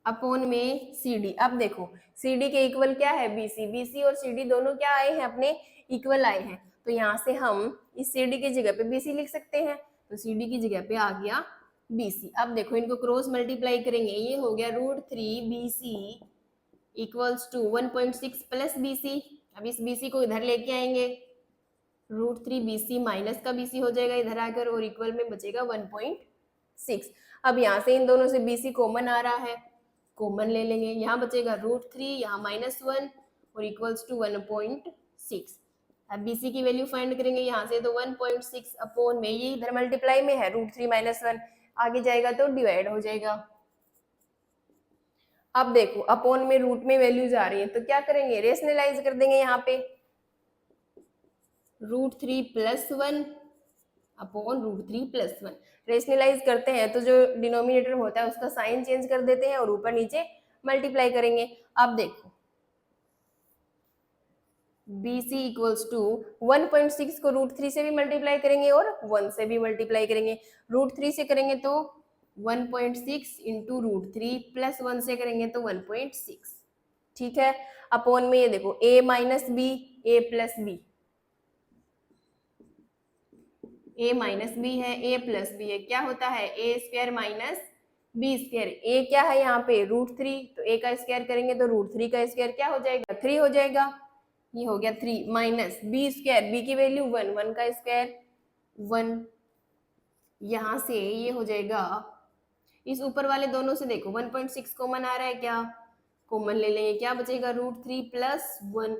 अपॉन में CD। अब देखो CD के इक्वल क्या है BC और CD दोनों क्या आए हैं अपने इक्वल आए हैं, तो यहाँ से हम इस CD की जगह पे BC लिख सकते हैं, तो CD की जगह पे आ गया BC। अब देखो इनको क्रॉस मल्टीप्लाई करेंगे, ये हो गया √3 BC equals to 1.6 plus BC। अब इस BC को इधर लेके आएंगे, √3 BC माइनस का BC हो जाएगा इधर आकर, और इक्वल में बचेगा 1.6। अब यहाँ से इन दोनों से BC कॉमन आ रहा है, कॉमन ले लेंगे, यहाँ बचेगा √3, यहाँ -1 और इक्वल्स टू 1.6। अब BC की वैल्यू फाइंड करेंगे यहाँ से, तो 1.6 अपॉन में ये इधर मल्टीप्लाई में है √3 -1, आगे जाएगा तो डिवाइड हो जाएगा। अब देखो अपॉन में रूट में वैल्यूज आ रही है, तो क्या करेंगे रेशनलाइज कर देंगे, यहाँ पे √3 + 1 अपॉन √3 + 1। रेशनलाइज करते हैं तो जो डिनोमिनेटर होता है उसका साइन चेंज कर देते हैं और ऊपर नीचे मल्टीप्लाई करेंगे। अब देखो BC इक्वल्स टू 1.6 को √3 से भी मल्टीप्लाई करेंगे और 1 से भी मल्टीप्लाई करेंगे। √3 से करेंगे तो 1.6 इंटू √3 प्लस 1 से करेंगे तो 1.6। ठीक है, अपॉन में ये देखो a minus B, a plus B, a minus B है, a प्लस बी है, क्या होता है a square minus B square. a क्या है यहाँ पे √3, तो a का स्क्वायर करेंगे तो √3 का स्क्वायर क्या हो जाएगा 3 हो जाएगा, ये हो गया 3 माइनस बी स्क्वायर, बी की वैल्यू 1, 1 का स्क्वायर 1, यहाँ से ये हो जाएगा, इस ऊपर वाले दोनों से देखो 1.6 कॉमन आ रहा है, क्या कॉमन ले लेंगे, क्या बचेगा √3 प्लस 1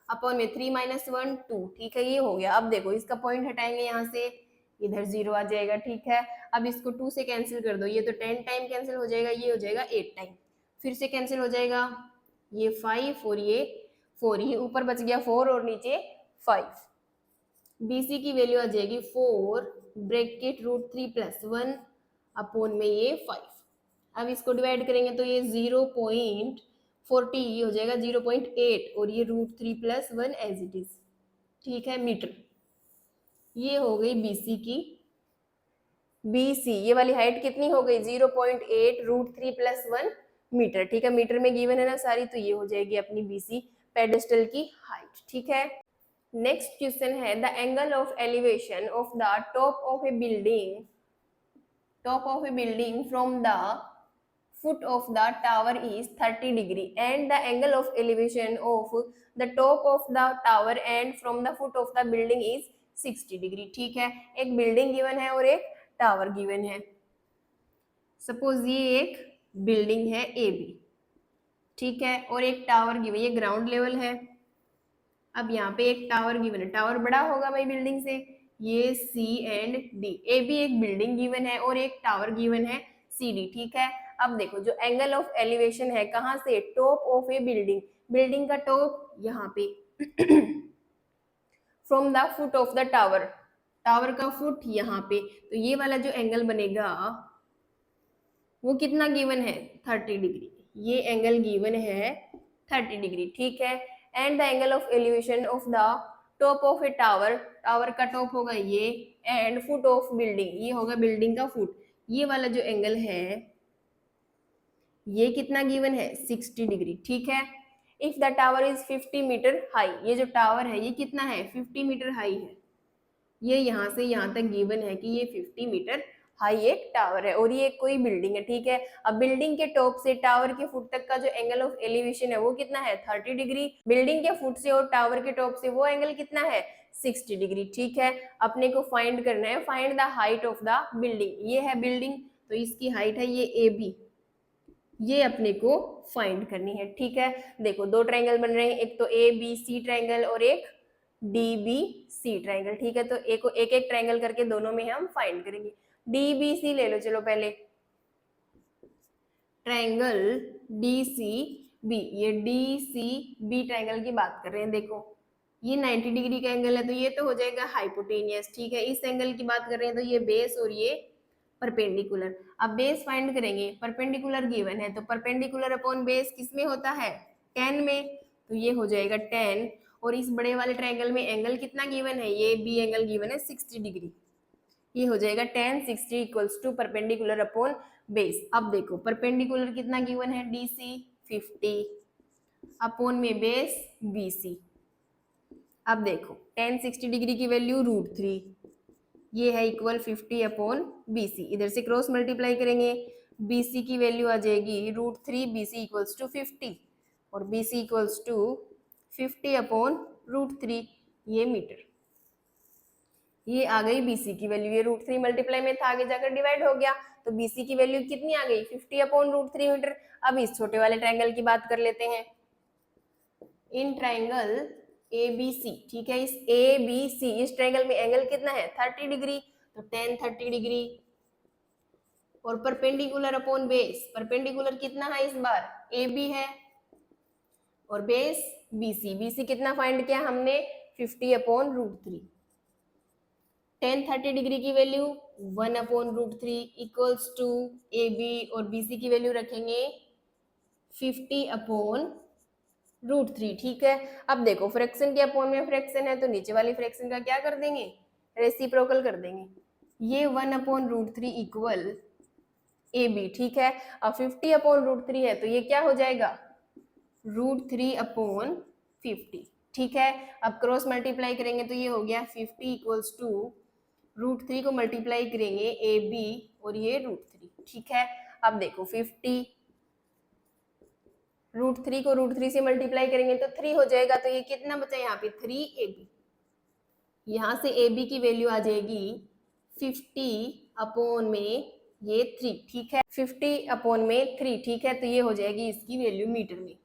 अपॉन में 3 माइनस 1 2। ठीक है, ये हो गया। अब देखो इसका पॉइंट हटाएंगे, यहाँ से इधर 0 आ जाएगा। ठीक है, अब इसको 2 से कैंसिल कर दो, ये तो 10 टाइम कैंसिल हो जाएगा, ये हो जाएगा 8 टाइम, फिर से कैंसिल हो जाएगा, ये 5 और ये 4, ये ऊपर बच गया 4 और नीचे 5। BC की वैल्यू आ जाएगी 4 ब्रैकेट √3 + 1 अपॉन में ये 5। अब इसको डिवाइड करेंगे तो ये 0.40 ये हो जाएगा 0.8 और ये √3 + 1 एज इट इज। ठीक है, मीटर। ये हो गई BC की, BC ये वाली हाइट कितनी हो गई 0.8 √3 + 1 मीटर। ठीक है, मीटर में गिवन है ना सारी, तो ये हो जाएगी अपनी BC पेडेस्टल की हाइट। ठीक है, नेक्स्ट क्वेश्चन है the angle of elevation of the top of a building from the foot of the tower is 30 degree and the angle of elevation of the top of the tower and from the foot of the building is 60 degree। ठीक है, एक building given है और एक tower given है। Suppose ये एक building है AB, ठीक है, और एक टावर गिवन, ये ग्राउंड लेवल है। अब यहाँ पे एक टावर गिवन है, टावर बड़ा होगा भाई बिल्डिंग से, ये C एंड D, ए भी एक बिल्डिंग गिवन है और एक टावर गिवन है CD। ठीक है, अब देखो जो एंगल ऑफ एलिवेशन है कहाँ से, top of a building, building का टॉप यहाँ पे from the foot of the tower, tower का फुट यहाँ पे, तो ये वाला जो एंगल बनेगा वो कितना गिवन है 30 डिग्री, ये एंगल गिवन है 30 डिग्री। ठीक है, and the angle of elevation of the top of a tower, tower का टॉप होगा ये, एंड फुट ऑफ बिल्डिंग, ये होगा बिल्डिंग का फुट, ये वाला जो एंगल है ये कितना गिवन है 60 डिग्री। ठीक है, if the tower is 50 metre high, ये जो टावर है ये कितना है 50 मीटर हाई है, ये यहाँ से यहाँ तक गिवन है कि ये 50 मीटर हाई एक टावर है और ये कोई बिल्डिंग है। ठीक है, अब बिल्डिंग के टॉप से टावर के फुट तक का जो एंगल ऑफ एलिवेशन है वो कितना है 30 डिग्री, बिल्डिंग के फुट से और टावर के टॉप से वो एंगल कितना है 60 डिग्री। ठीक है, अपने को फाइंड करना है, find the height of the building, ये है बिल्डिंग तो इसकी हाइट है ये AB, ये अपने को फाइंड करनी है। ठीक है, देखो दो ट्रायंगल बन रहे हैं, एक तो ABC ट्रायंगल और एक DBC ट्रायंगल। ठीक है, तो एक एक ट्रायंगल करके दोनों में हम फाइंड करेंगे। DBC ले लो, चलो पहले ट्रायंगल DCB, ये DCB ट्रायंगल की बात कर रहे हैं। देखो ये 90 डिग्री का एंगल है तो ये तो हो जाएगा हाइपोटेनियस। ठीक है, इस एंगल की बात कर रहे हैं तो ये बेस और ये परपेंडिकुलर। अब बेस फाइंड करेंगे, परपेंडिकुलर गिवन है तो परपेंडिकुलर अपॉन बेस किसमें होता है 10 में, तो ये हो जाएगा 10, और इस बड़े वाले ट्रायंगल में एंगल कितना गिवन है, ये बी एंगल गिवन है 60 डिग्री, ये हो जाएगा 10 60 equals to perpendicular upon base. अब देखो परपेंडिकुलर कितना गिवन है DC 50 अपॉन में बेस BC। अब देखो 10 60 डिग्री की वैल्यू √3, ये है इक्वल 50 अपॉन BC, इधर से क्रॉस मल्टीप्लाई करेंगे, BC की वैल्यू आ जाएगी √3, BC इक्वल्स टू 50 और BC इक्वल्स टू 50 अपॉन √3, ये मीटर, ये आ गई BC की वैल्यू, ये √3 मल्टीप्लाई में था आगे जाकर डिवाइड हो गया, तो BC की वैल्यू कितनी आ गई 50 अपॉन √3 मीटर। अब इस छोटे वाले ट्रायंगल की बात कर लेते हैं, इन ट्रायंगल ABC, ठीक है, इस ABC इस ट्रायंगल में एंगल कितना है 30 डिग्री, तो 10 30 डिग्री, और परपेंडिकुलर अपॉन बेस, परपेंडिकुलर कितना है इस बार AB है और बेस BC, BC कितना फाइंड किया हमने 50 अपॉन √3, टेन 30 डिग्री की value 1/√3 equals to A B और बी सी की वैल्यू रखेंगे 50/√3। ठीक है, अब देखो फ्रैक्शन के अपॉन में फ्रैक्शन है तो नीचे वाली फ्रैक्शन का क्या कर देंगे, रेसिप्रोकल कर देंगे। ये 1/√3 इक्वल ए बी। ठीक है, अब 50/√3 है तो ये क्या हो जाएगा, √3/50। ठीक है, अब क्रॉस मल्टीप्लाई करेंगे तो ये हो गया 50 इक्वल्स टू √3 को मल्टीप्लाई करेंगे ए बी और ये √3। ठीक है, अब देखो 50 √3 को √3 से मल्टीप्लाई करेंगे तो 3 हो जाएगा, तो ये कितना बचा यहाँ पे 3ab। यहाँ से ab की वैल्यू आ जाएगी 50/में ये 3। ठीक है, 50/3। ठीक है, तो ये हो जाएगी इसकी वैल्यू मीटर में।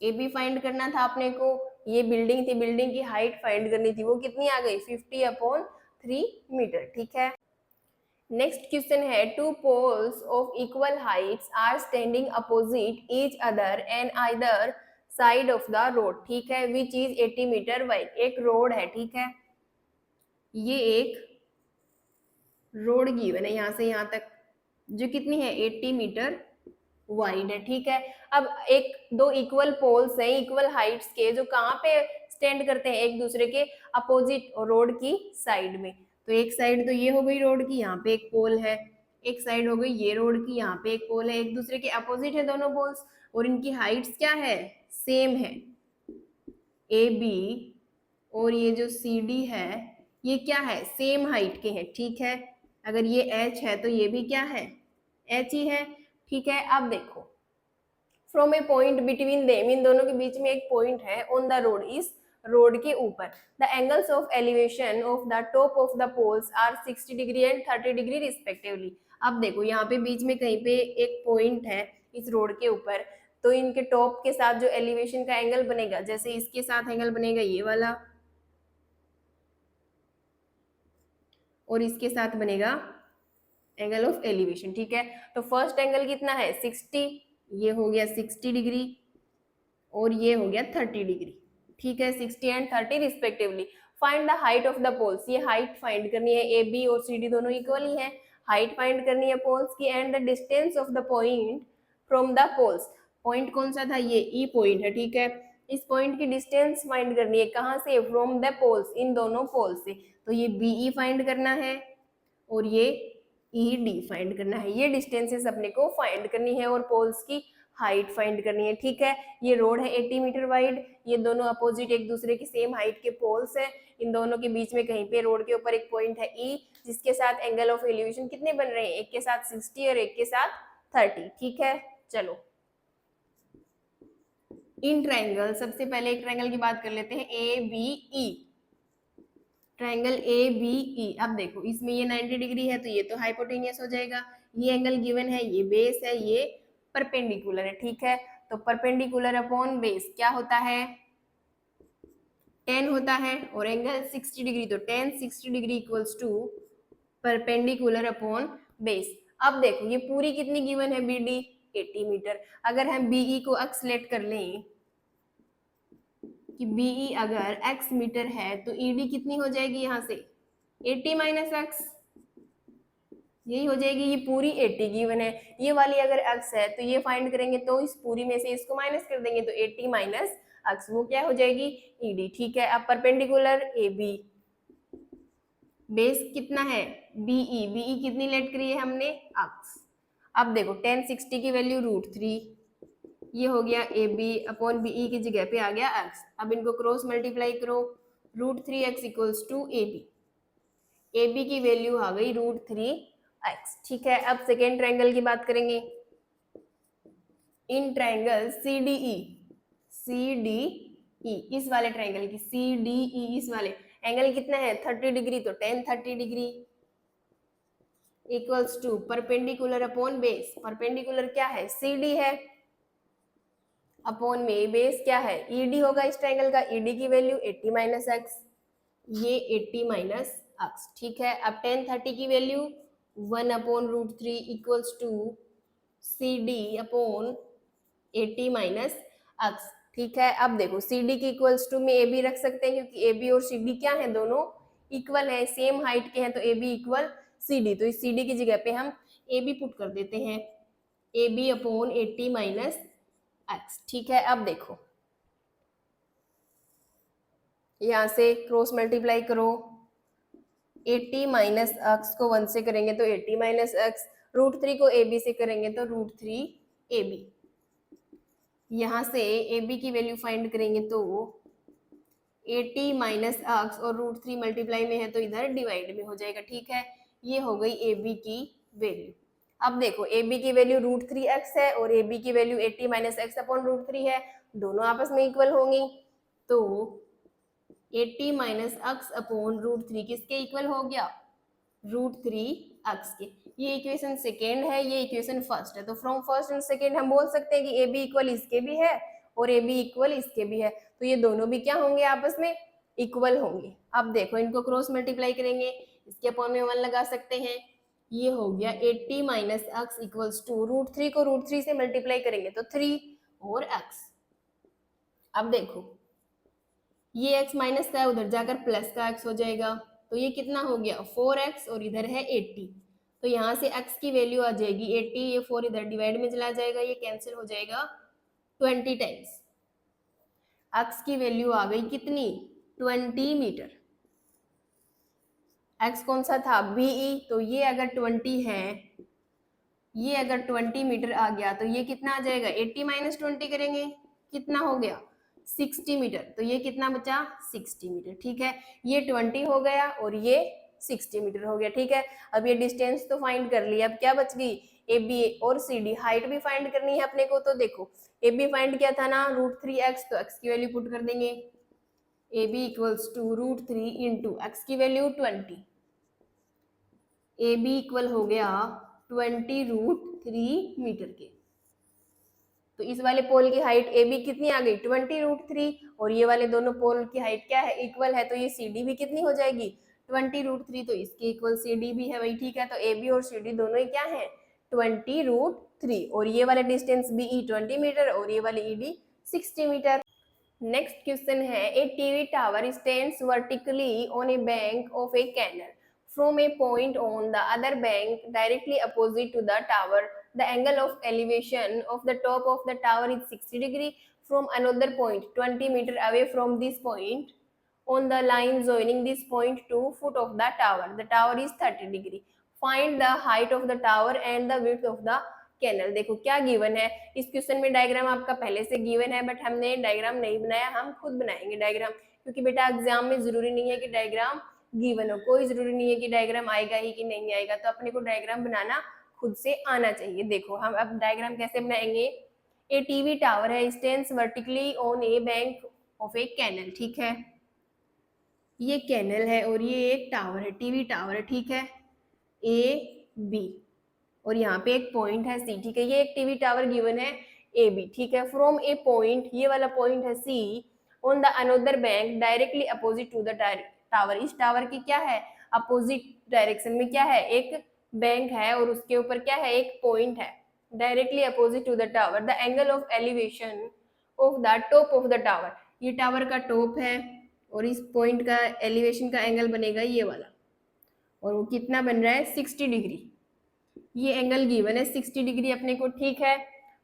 ab फाइंड करना था अपने को, ये बिल्डिंग थी, बिल्डिंग की हाइट फाइंड करनी थी, वो कितनी आ गई 50/3 मीटर। ठीक है, नेक्स्ट क्वेश्चन है, two poles of equal heights are standing opposite each other and either side of the road. ठीक है, विच इज 80 मीटर वाइड। एक रोड है, ठीक है, ये एक रोड गिवन है यहाँ से यहाँ तक, जो कितनी है 80 मीटर वाइड है। ठीक है, अब एक दो इक्वल पोल्स हैं इक्वल हाइट्स के, जो कहाँ पे स्टैंड करते हैं, एक दूसरे के अपोजिट रोड की साइड में। तो एक साइड तो ये हो गई रोड की, यहाँ पे एक पोल है, एक साइड हो गई ये रोड की, यहाँ पे एक पोल है, एक दूसरे के अपोजिट है दोनों पोल्स, और इनकी हाइट्स क्या है, सेम है। ए बी और ये जो सी डी है ये क्या है, सेम हाइट के हैं। ठीक है, अगर ये एच है तो ये भी क्या है, एच ही है। ठीक है, अब देखो from a point between them, इन दोनों के बीच में एक पॉइंट है, ऑन द रोड, इस रोड के ऊपर, the angles of elevation of the top of the poles are 60 degree and 30 degree respectively. अब देखो यहाँ पे बीच में कहीं पे एक पॉइंट है इस रोड के ऊपर, तो इनके टॉप के साथ जो एलिवेशन का एंगल बनेगा, जैसे इसके साथ एंगल बनेगा ये वाला, और इसके साथ बनेगा एंगल ऑफ एलिवेशन। ठीक है, तो फर्स्ट एंगल कितना है 60, ये हो गया 60 डिग्री और ये हो गया 30 डिग्री। ठीक है, 60 and 30 respectively. Find the height of the poles, ये हाइट फाइंड करनी है, ए बी और सी डी दोनों इक्वल ही है, हाइट फाइंड करनी है पोल्स की, and the distance of the point from the poles. Point कौन सा था, ये ई पॉइंट है। ठीक है, इस पॉइंट की डिस्टेंस फाइंड करनी है, कहाँ से, फ्रॉम द पोल्स, इन दोनों पोल्स से। तो ये बी ई फाइंड करना है और ये ई डी फाइंड करना है, ये डिस्टेंसेस अपने को फाइंड करनी है और पोल्स की हाइट फाइंड करनी है। ठीक है, ये रोड है 80 मीटर वाइड, ये दोनों अपोजिट एक दूसरे की सेम हाइट के पोल्स हैं, इन दोनों के बीच में कहीं पे रोड के ऊपर एक पॉइंट है ई, जिसके साथ एंगल ऑफ एलिवेशन कितने बन रहे हैं, एक के साथ 60 और एक के साथ 30। ठीक है, चलो इन ट्रायंगल, सबसे पहले एक ट्रायंगल की बात कर लेते हैं, A B E, triangle A B E. अब देखो इसमें ये 90 डिग्री है तो ये तो हाइपोटेनियस हो जाएगा, ये एंगल गिवन है, ये बेस है, ये परपेंडिकुलर है। ठीक है, तो परपेंडिकुलर अपॉन बेस क्या होता है, 10 होता है, और एंगल 60 डिग्री, तो 10 60 degree equals to perpendicular upon base. अब देखो ये पूरी कितनी गिवन है, बी डी 80 मीटर। अगर हम बीई को अक्स लेट कर लें कि बीई अगर x मीटर है तो ईडी कितनी हो जाएगी, यहाँ से 80 माइनस एक्स, यही हो जाएगी, ये पूरी 80 गिवन है, ये वाली अगर x है तो ये फाइंड करेंगे तो इस पूरी में से इसको माइनस कर देंगे, तो 80 माइनस x वो क्या हो जाएगी, ईडी। ठीक है, अब परपेंडिकुलर ए बी, बेस कितना है बीई, बीई कितनी लेट करी है हमने, x। अब देखो 10 60 की वैल्यू √3, ये हो गया A B upon B E की जगह पे आ गया x। अब इनको क्रॉस मल्टीप्लाई करो, √3x equals to A B, A B की वैल्यू आ गई √3x। ठीक है, अब सेकेंड ट्रायंगल की बात करेंगे, in triangle C D E, C D E, इस वाले ट्रायंगल की सी डी ई, इस वाले एंगल कितना है 30 डिग्री, तो 10 30 degree equals to perpendicular upon base, perpendicular क्या है सी डी है, अपॉन में बेस क्या है ईडी होगा, इस ट्रायंगल का ईडी की वैल्यू 80 माइनस एक्स, ये 80 माइनस एक्स। ठीक है, अब 10 30 की value 1/√3 equals to C D upon 80 minus X. ठीक है, अब देखो सी डी की इक्वल्स टू में ए बी रख सकते हैं, क्योंकि ए बी और सी डी क्या है, दोनों इक्वल है, सेम हाइट के हैं, तो A B equal C D. तो इस सी डी की जगह पे हम ए बी पुट कर देते हैं, A B upon 80 minus X. ठीक है, अब देखो यहां से क्रॉस मल्टीप्लाई करो, 80 माइनस एक्स को 1 से करेंगे तो 80 माइनस एक्स, √3 को ए बी से करेंगे तो √3 ए बी। यहां से ए बी की वैल्यू फाइंड करेंगे तो 80 माइनस एक्स और √3 मल्टीप्लाई में है तो इधर डिवाइड में हो जाएगा। ठीक है, ये हो गई ए बी की वैल्यू। अब देखो ए बी की वैल्यू √3 एक्स है और ए बी की वैल्यू 80 माइनस एक्स अपॉन √3 है, दोनों आपस में इक्वल होंगी। तो 80 माइनस एक्स अपॉन √3 किसके इक्वल हो गया? √3 एक्स के। ये इक्वेशन सेकेंड है, ये इक्वेशन फर्स्ट है। तो फ्रॉम फर्स्ट एंड सेकेंड हम बोल सकते हैं कि ए बी इक्वल इसके भी है और ए बी इक्वल इसके भी है, तो ये दोनों भी क्या होंगे? आपस में इक्वल होंगे। अब देखो इनको क्रॉस मल्टीप्लाई करेंगे, इसके अपॉन में 1 लगा सकते हैं, ये हो गया 80 माइनस एक्स इक्वल्स टू √3 को √3 से मल्टीप्लाई करेंगे तो 3 और एक्स। अब देखो ये x माइनस का है, उधर जाकर प्लस का x हो जाएगा, तो ये कितना हो गया? 4x और इधर है 80। तो यहाँ से x की वैल्यू आ जाएगी 80, ये 4 इधर डिवाइड में चला जाएगा, ये कैंसिल हो जाएगा 20 टाइम्स। x की वैल्यू आ गई कितनी? 20 मीटर। x कौन सा था? BE। तो ये अगर 20 है, ये अगर 20 मीटर आ गया तो ये कितना आ जाएगा? 80 माइनस 20 करेंगे, कितना हो गया? 60 मीटर। तो ये कितना बचा? 60 मीटर। ठीक है, ये 20 हो गया और ये 60 मीटर हो गया। ठीक है, अब ये डिस्टेंस तो फाइंड कर लिया, अब क्या बच गई? ए बी और सी डी। हाइट भी फाइंड करनी है अपने को, तो देखो ए बी फाइंड किया था ना √3 एक्स, तो एक्स की वैल्यू पुट कर देंगे, A B equals to √3 into X की वैल्यू 20, ए बी इक्वल हो गया 20 √3 मीटर के। तो इस वाले पोल की हाइट ए बी कितनी आ गई? 20 √3, और ये वाले दोनों पोल की हाइट क्या है? इक्वल है, तो ये सी डी भी कितनी हो जाएगी? 20 √3, तो इसके इक्वल सी डी भी है वही। ठीक है, तो ए बी और सी डी दोनों ही क्या है? 20 √3, और ये वाले डिस्टेंस बी ई 20 मीटर और ये वाले E D 60 metre. Next question है, a TV tower stands vertically on a bank of a canal from a point on the other bank directly opposite to the tower. The angle of elevation of the top of the tower is 60 degree from another point 20 meter away from this point on the line joining this point to foot of the tower. The tower is 30 degree. Find the height of the tower and the width of the canal. देखो क्या given है, इस question में diagram आपका पहले से given है, but हमने डायग्राम नहीं बनाया, हम खुद बनाएंगे डायग्राम, क्योंकि बेटा एग्जाम में जरूरी नहीं है कि डायग्राम गिवन हो, कोई जरूरी नहीं है कि डायग्राम आएगा ही कि नहीं आएगा, तो अपने को डायग्राम बनाना खुद से आना चाहिए। देखो हम अब डायग्राम कैसे बनाएंगे। ए टीवी टावर है, stands vertically on a bank of a canal. ठीक है, ये कैनल है और ये एक टावर है, टीवी टावर है। ठीक है, ए बी, और यहाँ पे एक पॉइंट है सी। ठीक है, ये एक टीवी टावर गिवन है ए बी। ठीक है, फ्रॉम ए पॉइंट, ये वाला पॉइंट है C, on the another bank directly opposite to the tower. इस टावर की क्या है? अपोजिट डायरेक्शन में क्या है? एक बैंक है और उसके ऊपर क्या है? एक पॉइंट है, directly opposite to the tower. The angle of elevation of the top of the tower, ये टावर का टॉप है और इस पॉइंट का एलिवेशन का एंगल बनेगा ये वाला, और वो कितना बन रहा है? 60 डिग्री। ये एंगल गिवन है 60 डिग्री अपने को। ठीक है,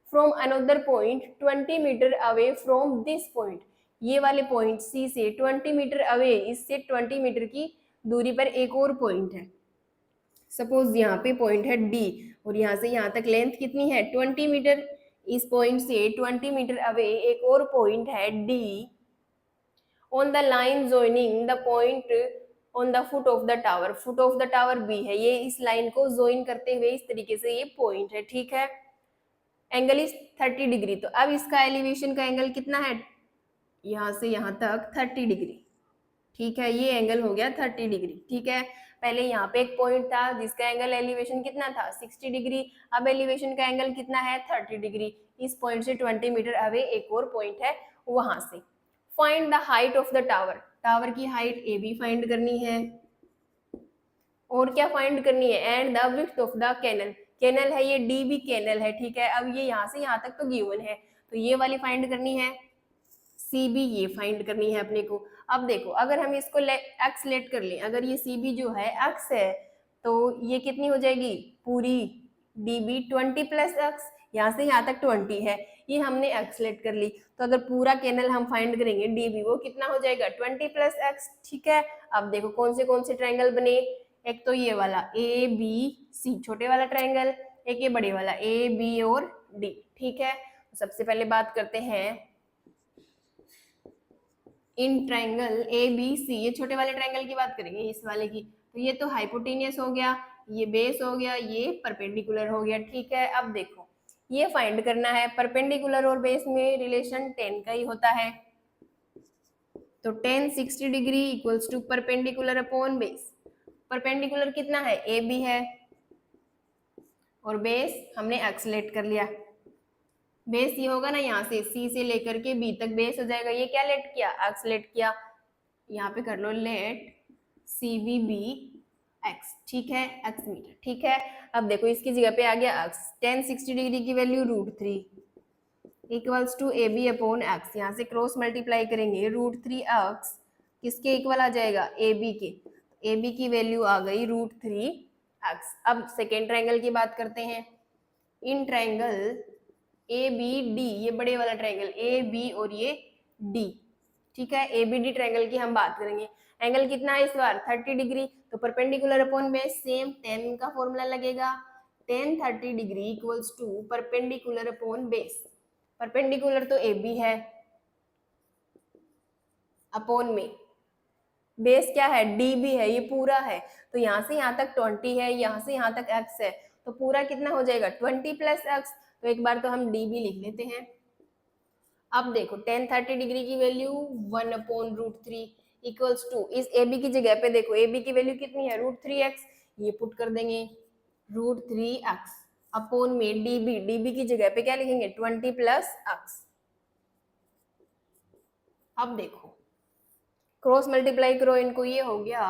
from another point 20 metre away from this point, ये वाले पॉइंट सी से 20 मीटर अवे, इससे 20 मीटर की दूरी पर एक और पॉइंट है। सपोज यहाँ पे पॉइंट है डी और यहाँ से यहाँ तक लेंथ कितनी है? 20 मीटर। इस पॉइंट से 20 मीटर अवे एक और पॉइंट है D, on the line joining the point on the foot of the tower. Foot of the tower B है, ये इस लाइन को ज्वाइन करते हुए इस तरीके से ये पॉइंट है। ठीक है, एंगल इज 30 डिग्री। तो अब इसका एलिवेशन का एंगल कितना है? यहाँ से यहाँ तक 30 डिग्री। ठीक है, ये एंगल हो गया 30 डिग्री। ठीक है, पहले यहाँ पे एक पॉइंट था जिसका एंगल एलिवेशन कितना था? 60 डिग्री। अब एलिवेशन का एंगल कितना है? 30 डिग्री। इस पॉइंट से 20 मीटर अवे एक और पॉइंट है वहां से। Find the height of the tower, tower की हाइट ए बी फाइंड करनी है, और क्या फाइंड करनी है? And the width of the canal, canal है ये डी बी कैनल है। ठीक है, अब ये यहाँ से यहाँ तक तो गिवन है, तो ये वाली फाइंड करनी है, सी बी ये फाइंड करनी है अपने को। अब देखो अगर हम इसको एक्स लेट कर लें, अगर ये सी बी जो है एक्स है तो ये कितनी हो जाएगी पूरी डी बी 20 प्लस एक्स, यहाँ से यहाँ तक 20 है, ये हमने एक्स लेट कर ली, तो अगर पूरा कैनल हम फाइंड करेंगे डी बी वो कितना हो जाएगा 20 प्लस एक्स। ठीक है, अब देखो कौन से ट्रायंगल बने, एक तो ये वाला ए बी सी छोटे वाला ट्रायंगल, एक ये बड़े वाला ए बी और डी। ठीक है, तो सबसे पहले बात करते हैं इन ट्रायंगल ए बी सी, ये छोटे वाले ट्रायंगल की बात करेंगे इस वाले की, तो ये तो हाइपोटेनियस हो गया, ये बेस हो गया, ये परपेंडिकुलर हो गया। ठीक है, अब देखो ये फाइंड करना है, परपेंडिकुलर और बेस में रिलेशन 10 का ही होता है, तो 10 60 degree equals to perpendicular upon base. Perpendicular कितना है ए बी है और बेस हमने एक्स लेट कर लिया, बेस ये होगा ना यहाँ से सी से लेकर के बी तक बेस हो जाएगा, ये क्या लेट किया एक्स लेट किया, यहाँ पे कर लो let C B be x. ठीक है, एक्स मीटर। ठीक है, अब देखो इसकी जगह पे आ गया एक्स, 10 60 डिग्री की value √3 equals to A B upon X, यहाँ से क्रॉस मल्टीप्लाई करेंगे √3 एक्स किसके इक्वल आ जाएगा ए बी के, ए बी की वैल्यू आ गई √3 एक्स। अब सेकेंड ट्रायंगल की बात करते हैं, in triangle A B D, ये बड़े वाला ट्रायंगल ए बी और ये डी। ठीक है, ए बी डी ट्रायंगल की हम बात करेंगे, एंगल कितना है इस बार 30 डिग्री, तो परपेंडिकुलर अपॉन बेस सेम 10 का फॉर्मूला लगेगा, 10 30 degree equals to perpendicular upon base, perpendicular तो ए बी है अपॉन में बेस क्या है डी बी है, ये पूरा है, तो यहाँ से यहाँ तक 20 है, यहाँ से यहाँ तक x है, तो पूरा कितना हो जाएगा 20 प्लस एक्स, तो एक बार तो हम डी बी लिख लेते हैं। अब देखो 10 30 डिग्री की वैल्यू 1 अपॉन √3 इक्वल्स टू, इस ए बी की जगह पे देखो ए बी की वैल्यू कितनी है √3x, ये पुट कर देंगे √3x अपॉन में डी बी की जगह पे क्या लिखेंगे 20 प्लस एक्स। अब देखो क्रॉस मल्टीप्लाई करो इनको, ये हो गया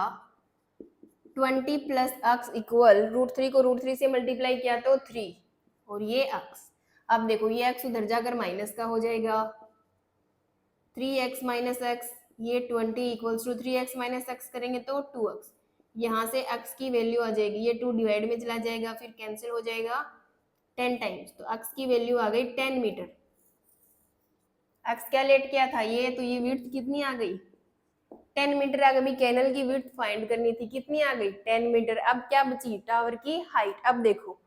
20 प्लस एक्स इक्वल √3 को √3 से मल्टीप्लाई किया तो 3 और ये एक्स। अब देखो ये एक्स उधर जाकर माइनस का हो जाएगा 3x माइनस एक्स, ये 20 equals to 3x minus x करेंगे तो 2x, यहाँ से x की वैल्यू आ जाएगी, ये 2 डिवाइड में चला जाएगा फिर कैंसिल हो जाएगा 10 टाइम्स, तो x की वैल्यू आ गई 10 मीटर। x क्या लेट किया था ये, तो ये विड्थ कितनी आ गई 10 मीटर आ गई, कैनल की विड्थ फाइंड करनी थी, कितनी आ गई 10 मीटर। अब क्या बची टावर की हाइट, अब देखो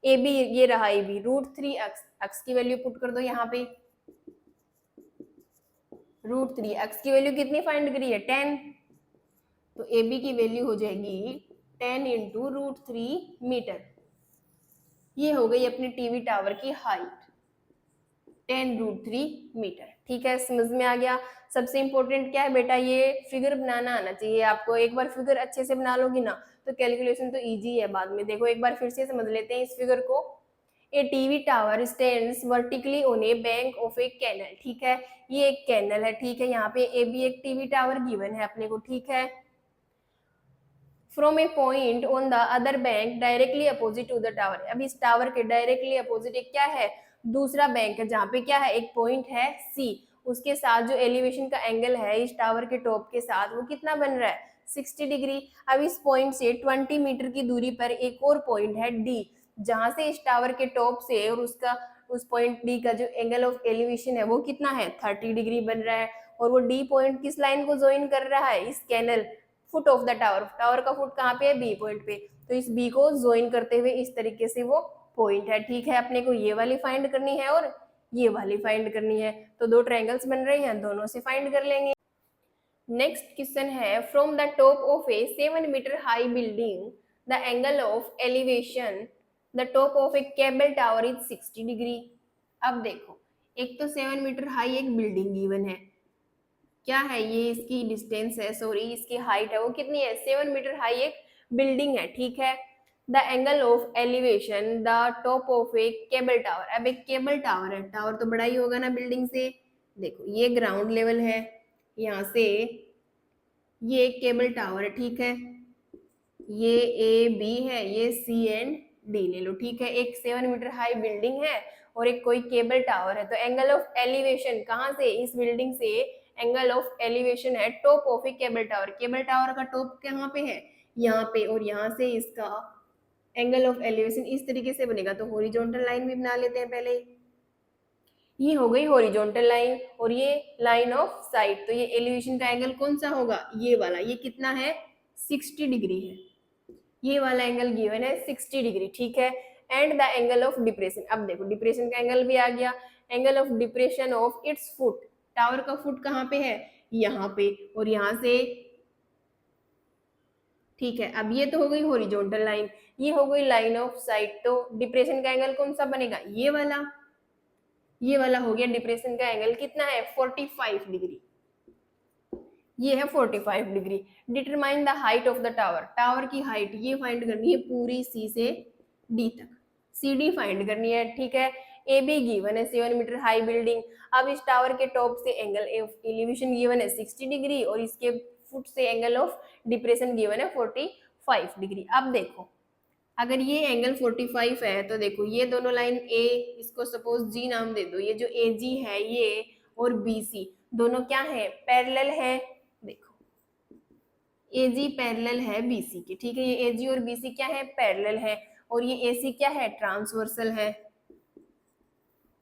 ए बी ये रहा ए बी √3x, x की वैल्यू पुट कर दो यहाँ पे, √3 x की वैल्यू कितनी फाइंड करी है 10, तो ए बी की वैल्यू हो जाएगी 10 इंटू √3 मीटर, ये हो गई अपनी टीवी टावर की हाइट 10 √3 मीटर। ठीक है, समझ में आ गया। सबसे इंपॉर्टेंट क्या है बेटा, ये फिगर बनाना आना चाहिए आपको, एक बार फिगर अच्छे से बना लोगी ना तो कैलकुलेशन तो इजी है बाद में। देखो एक बार फिर से समझ लेते हैं इस फिगर को, a TV tower stands vertically on a bank of a canal. ठीक है, ये एक कैनल है, ठीक है, यहाँ पे ए बी एक टीवी टावर गिवन है अपने को। ठीक है, from a point on the other bank directly opposite to the tower, अब इस टावर के डायरेक्टली अपोजिट एक क्या है दूसरा बैंक है, जहाँ पे क्या है एक पॉइंट है सी, उसके साथ जो एलिवेशन का एंगल है इस टावर के टॉप के साथ वो कितना बन रहा है 60 डिग्री। अब इस पॉइंट से 20 मीटर की दूरी पर एक और पॉइंट है डी, जहां से इस टावर के टॉप से और उसका उस पॉइंट डी का जो एंगल ऑफ एलिवेशन है वो कितना है 30 डिग्री बन रहा है, और वो डी पॉइंट किस लाइन को ज्वाइन कर रहा है इस canal foot of the tower, tower का फुट कहाँ पे है बी पॉइंट पे, तो इस बी को ज्वाइन करते हुए इस तरीके से वो पॉइंट है। ठीक है, अपने को ये वाली फाइंड करनी है और ये वाली फाइंड करनी है, तो दो ट्रायंगल्स बन रहे हैं दोनों से फाइंड कर लेंगे। नेक्स्ट क्वेश्चन है, from the top of a 7 metre high building the angle of elevation the top of a cable tower is 60 degree. अब देखो एक तो 7 मीटर हाई एक बिल्डिंग गिवन है, क्या है ये इसकी डिस्टेंस है, सॉरी इसकी हाइट है वो कितनी है 7 मीटर हाई एक बिल्डिंग है। ठीक है, the angle of elevation the top of a cable tower, अब एक केबल टावर है, टावर तो बड़ा ही होगा ना बिल्डिंग से, देखो ये ग्राउंड लेवल है, यहाँ से ये एक केबल टावर है, ठीक है, ये ए बी है, ये सी एंड डी ले लो। ठीक है, एक 7 मीटर हाई बिल्डिंग है और एक कोई केबल टावर है, तो एंगल ऑफ एलिवेशन कहाँ से इस बिल्डिंग से एंगल ऑफ एलिवेशन है top of a cable tower, cable tower का टॉप कहाँ पे है, यहाँ पे, और यहाँ से इसका एंगल ऑफ एलिवेशन इस तरीके से बनेगा। तो हॉरिजॉन्टल लाइन भी बना लेते हैं पहले, ये हो गई हॉरिजॉन्टल लाइन, और ये लाइन ऑफ साइट, तो ये एलिवेशन का एंगल कौन सा होगा, ये वाला, ये कितना है 60 डिग्री है, ये वाला एंगल गिवन है 60 डिग्री, ठीक है। And the angle of depression, अब देखो डिप्रेशन का एंगल भी आ गया, angle of depression of its foot, tower का फुट कहाँ पे है, यहाँ पे, और यहाँ से, ठीक है। अब ये तो हो गई हॉरिजॉन्टल लाइन, ये हो गई लाइन ऑफ साइट, तो डिप्रेशन का एंगल कौन सा बनेगा, ये वाला, ये वाला हो गया डिप्रेशन का एंगल, कितना है 45 डिग्री, ये है 45 degree. Determine the height of the tower, tower की हाइट ये फाइंड करनी है पूरी सी से डी तक, सी डी फाइंड करनी है, ठीक है। ए बी गिवन है 7 मीटर हाई बिल्डिंग, अब इस टावर के टॉप से एंगल ऑफ एलिवेशन गिवन है 60 डिग्री, और इसके फुट से एंगल ऑफ डिप्रेशन गिवन है 45 डिग्री। अब देखो अगर ये एंगल 45 है तो देखो ये दोनों लाइन ए, इसको सपोज जी नाम दे दो, ये जो ए जी है ये और बी सी दोनों क्या है, पैरेलल है, देखो ए जी पैरेलल है बी सी के, ठीक है, ये ए जी और बी सी क्या है, पैरेलल है, और ये ए सी क्या है, ट्रांसवर्सल है,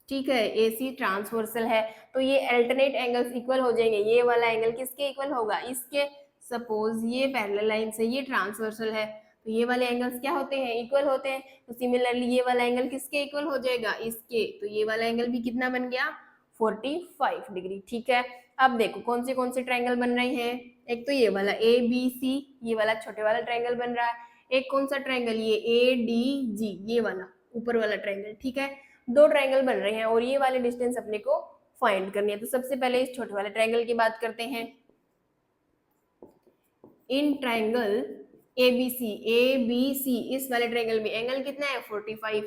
ठीक है, ए सी ट्रांसवर्सल है, तो ये अल्टरनेट एंगल्स इक्वल हो जाएंगे, ये वाला एंगल किसके इक्वल होगा, इसके, सपोज ये पैरेलल लाइन से ये ट्रांसवर्सल है, तो ये वाले एंगल्स क्या होते हैं, इक्वल होते हैं, तो सिमिलरली ये वाला एंगल किसके इक्वल हो जाएगा, इसके, तो ये वाला एंगल भी कितना बन गया 45 डिग्री, ठीक है। अब देखो कौन से ट्रायंगल बन रहे हैं, एक तो ये वाला ए बी सी, ये वाला छोटे वाला ट्रायंगल बन रहा है, एक कौन सा ट्रायंगल, ये ए डी जी, ये वाला ऊपर वाला ट्रायंगल, ठीक है, दो ट्रायंगल बन रहे हैं, और ये वाले डिस्टेंस अपने को फाइंड करनी है। तो सबसे पहले इस छोटे वाले ट्रायंगल की बात करते हैं। इन ट्रायंगल ए बी सी, इस वाले ट्रायंगल में एंगल कितना है 45,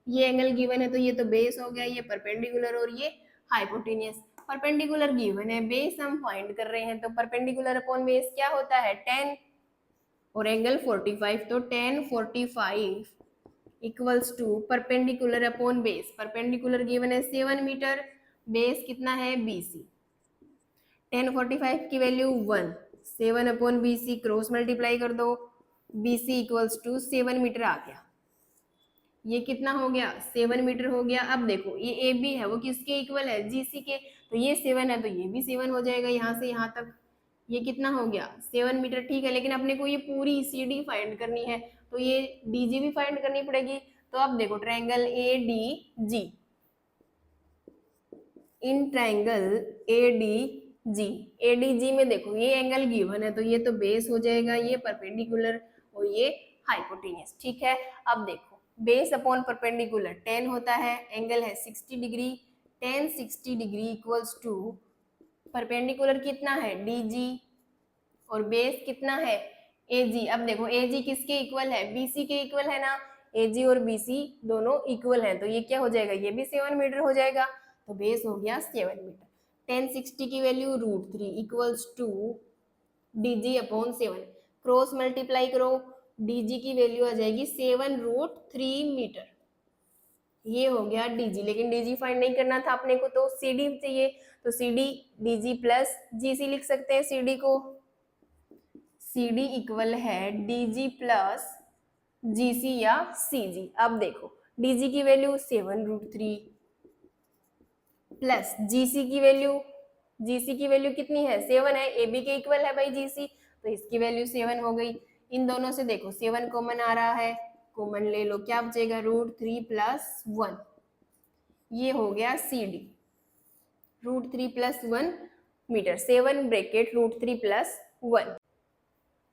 ये एंगल गिवन है, तो ये तो बेस हो गया, ये परपेंडिकुलर और ये हाइपोटेन्यूस। परपेंडिकुलर गिवन है, बेस हम फाइंड कर रहे हैं, तो परपेंडिकुलर अपॉन बेस क्या होता है 10, और एंगल 45, तो 10 45 equals to perpendicular upon base, perpendicular given है 7 मीटर, बेस कितना है BC, 10 45 की value 1, 7 upon BC cross multiply कर दो, BC इक्वल्स टू 7 मीटर आ गया, ये कितना हो गया 7 मीटर हो गया। अब देखो ये AB है वो किसके इक्वल है, GC के, तो ये 7 है तो ये भी 7 हो जाएगा, यहाँ से यहाँ तक ये कितना हो गया 7 मीटर, ठीक है। लेकिन अपने को ये पूरी CD फाइंड करनी है, तो ये DG भी फाइंड करनी पड़ेगी। तो अब देखो triangle ADG, in triangle ADG, ADG में देखो ये एंगल गिवन है, तो ये तो बेस हो जाएगा, ये परपेंडिकुलर और ये हाइपोटेन्यूस, ठीक है। अब देखो बेस अपॉन परपेंडिकुलर 10 होता है, एंगल है 60 degree, 10 60 degree equals to perpendicular कितना है DG और बेस कितना है AG। अब देखो AG किसके इक्वल है, BC के इक्वल है ना, AG और BC दोनों इक्वल हैं, तो ये क्या हो जाएगा, ये भी 7 मीटर हो जाएगा, तो बेस हो गया 7 मीटर। 10 60 की value √3 equals to DG upon 7, cross multiply करो, DG की वैल्यू आ जाएगी 7√3 मीटर, ये हो गया DG। लेकिन DG फाइंड नहीं करना था अपने को, तो CD चाहिए, तो CD DG प्लस GC लिख सकते हैं, CD को, CD इक्वल है DG प्लस GC या CG। अब देखो DG की वैल्यू 7√3 प्लस GC की वैल्यू कितनी है 7 है, AB के इक्वल है भाई GC, तो इसकी वैल्यू 7 हो गई। इन दोनों से देखो 7 कॉमन आ रहा है, कॉमन ले लो, क्या बचेगा √3 प्लस 1, ये हो गया CD, √3 plus 1 metre, 7 bracket √3 plus 1।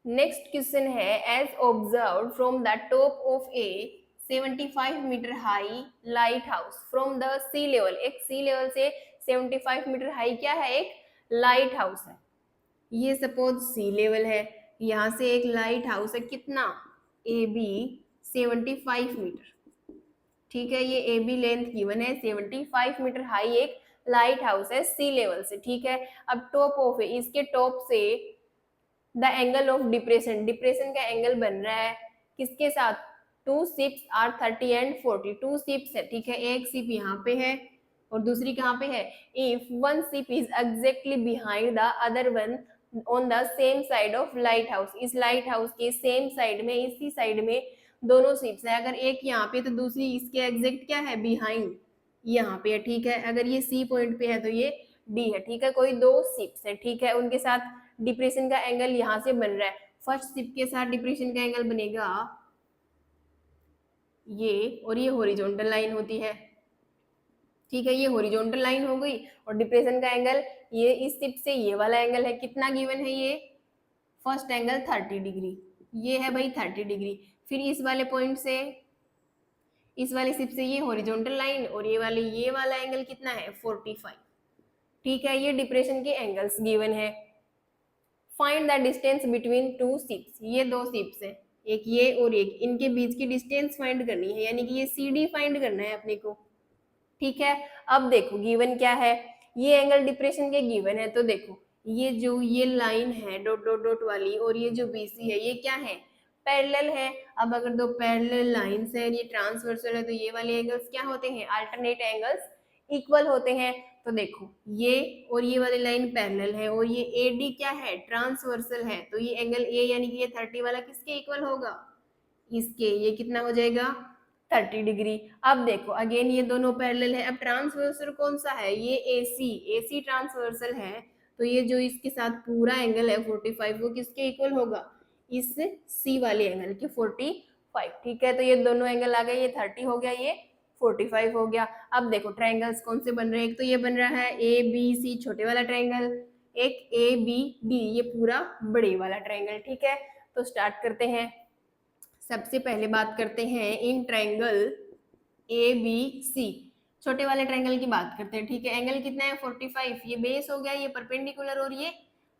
Next question है, as observed from the top of a 75 metre high lighthouse from the sea level, एक सी लेवल से 75 मीटर हाई क्या है, एक लाइट हाउस है, ये सपोज सी लेवल है, यहाँ से एक लाइट हाउस है, कितना AB 75 मीटर, ठीक है, ये AB लेंथ गिवन है 75 मीटर हाई एक लाइट हाउस है सी लेवल से, ठीक है। अब टॉप ऑफ है, इसके टॉप से the angle of depression, depression का एंगल बन रहा है किसके साथ, 2 शिप्स आर 30 एंड 40, 2 शिप्स है, ठीक है, एक शिप यहाँ पे है और दूसरी कहाँ पे है, if one ship is exactly behind the other one on the same side of light house, इस लाइट हाउस के सेम साइड में, इसी साइड में दोनों शिप्स है, अगर एक यहाँ पे तो दूसरी इसके एग्जैक्ट क्या है, बिहाइंड यहाँ पे है, ठीक है। अगर ये सी पॉइंट पे है तो ये डी है, ठीक है। कोई दो शिप्स है, ठीक है, उनके साथ डिप्रेशन का एंगल यहाँ से बन रहा है, फर्स्ट शिप के साथ डिप्रेशन का एंगल बनेगा ये, और ये हॉरिजॉन्टल लाइन होती है, ठीक है। ये हॉरिजॉन्टल लाइन हो गई, और डिप्रेशन का एंगल ये इस शिप से ये वाला एंगल है, कितना गिवन है, ये फर्स्ट एंगल 30 डिग्री, ये है भाई 30 डिग्री। फिर इस वाले पॉइंट से, इस वाले शिप से ये हॉरिजॉन्टल लाइन, और ये वाला एंगल कितना है, 45, ठीक है। ये डिप्रेशन के एंगल्स गिवन है। Find the distance between two ships, ये दो शिप्स है, एक ये और एक, इनके बीच की डिस्टेंस फाइंड करनी है, यानी कि ये सी डी फाइंड करना है अपने को, ठीक है। अब देखो गिवन क्या है, ये एंगल डिप्रेशन के गिवन है, तो देखो ये जो ये लाइन है डॉट डॉट डॉट वाली, और ये जो बीसी है, ये क्या है, पैरेलल है। अब अगर दो पैरेलल लाइंस है, ये ट्रांसवर्सल है, तो ये वाले एंगल्स क्या होते हैं, अल्टरनेट एंगल्स इक्वल होते हैं। तो देखो ये और ये वाली लाइन पैरेलल है, और ये एडी क्या है, ट्रांसवर्सल है, तो ये एंगल ए यानी कि ये 30 वाला किसके इक्वल होगा, इसके, ये कितना हो जाएगा, 30 डिग्री। अब देखो अगेन ये दोनों पैरेलल है, अब ट्रांसवर्सल कौन सा है, ये एसी, एसी ट्रांसवर्सल है, तो ये जो इसके साथ पूरा एंगल है 45, वो किसके इक्वल होगा, इस सी वाले एंगल के 45, ठीक है। तो ये दोनों एंगल आ गए, ये 30 हो गया, ये 45 हो गया। अब देखो ट्रायंगल्स कौन से बन रहे हैं, एक तो ये बन रहा है ए बी सी छोटे वाला ट्रायंगल, एक ए बी डी ये पूरा बड़े वाला ट्रायंगल, ठीक है। तो स्टार्ट करते हैं। सबसे पहले बात करते हैं इन ट्रायंगल ए बी सी, छोटे वाले ट्रायंगल की बात करते हैं, ठीक है। एंगल कितना है, 45, ये बेस हो गया, ये परपेंडिकुलर और ये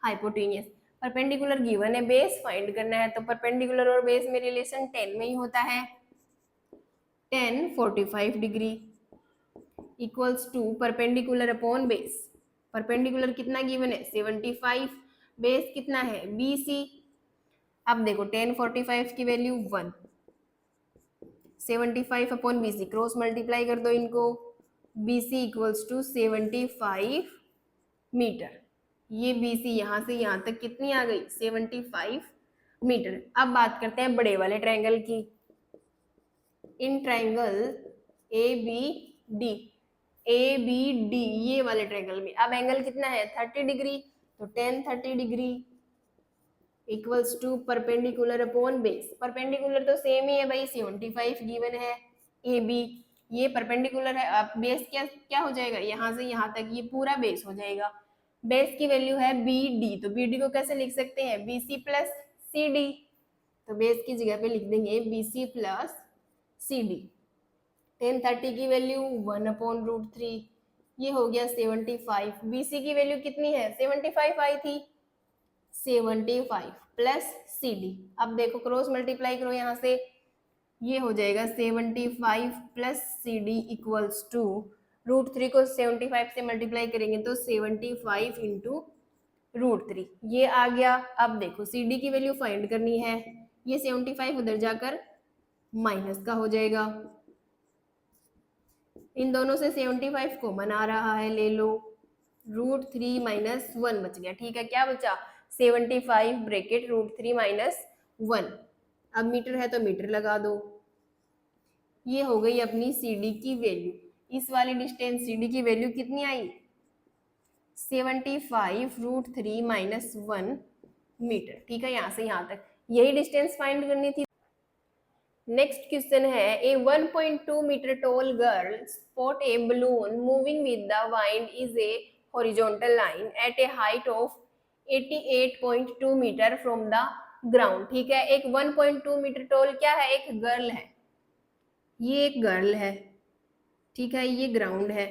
हाइपोटेन्यूस। परपेंडिकुलर गिवन है, बेस फाइंड करना है, तो परपेंडिकुलर और बेस में रिलेशन 10 में ही होता है, 10 45 degree equals to perpendicular upon base, perpendicular कितना गिवन है, 75, बेस कितना है, BC। अब देखो 10 45 की value 1, 75 upon BC, cross multiply कर दो इनको, BC इक्वल्स टू 75 मीटर, ये BC यहाँ से यहाँ तक कितनी आ गई, 75 मीटर। अब बात करते हैं बड़े वाले ट्रायंगल की, इन ट्रायंगल ABD, ABD ये वाले ट्रायंगल में अब एंगल कितना है, 30 डिग्री, तो 10 30 degree equals to perpendicular upon base, perpendicular तो सेम ही है भाई, 75 गिवन है AB, ये परपेंडिकुलर है, अब बेस क्या क्या हो जाएगा, यहाँ से यहाँ तक ये पूरा बेस हो जाएगा। बेस की वैल्यू है BD, तो BD को कैसे लिख सकते हैं, BC प्लस CD, तो बेस की जगह पे लिख देंगे BC प्लस CD। 10 30 की वैल्यू 1/√3, ये हो गया 75, BC की वैल्यू कितनी है, 75 आई थी, 75 प्लस CD। अब देखो क्रॉस मल्टीप्लाई करो यहाँ से, ये हो जाएगा 75 प्लस CD इक्वल्स टू √3 को 75 से मल्टीप्लाई करेंगे तो 75 इंटू √3, ये आ गया। अब देखो CD की वैल्यू फाइंड करनी है, ये 75 उधर जाकर माइनस का हो जाएगा, इन दोनों से 75 कॉमन आ रहा है, ले लो, √3 माइनस 1 बच गया, ठीक है। क्या बचा, 75 ब्रैकेट √3 माइनस 1, अब मीटर है तो मीटर लगा दो, ये हो गई अपनी CD की वैल्यू। इस वाली डिस्टेंस CD की वैल्यू कितनी आई, 75 √3 माइनस 1 मीटर, ठीक है। यहाँ से यहाँ तक यही डिस्टेंस फाइंड करनी थी। नेक्स्ट क्वेश्चन है, a 1.2 metre tall girl spot a balloon moving with the wind is a horizontal line at a height of 88.2 metre from the ground, ठीक है। एक 1.2 मीटर टॉल क्या है, एक गर्ल है, ये एक गर्ल है, ठीक है, ये ग्राउंड है,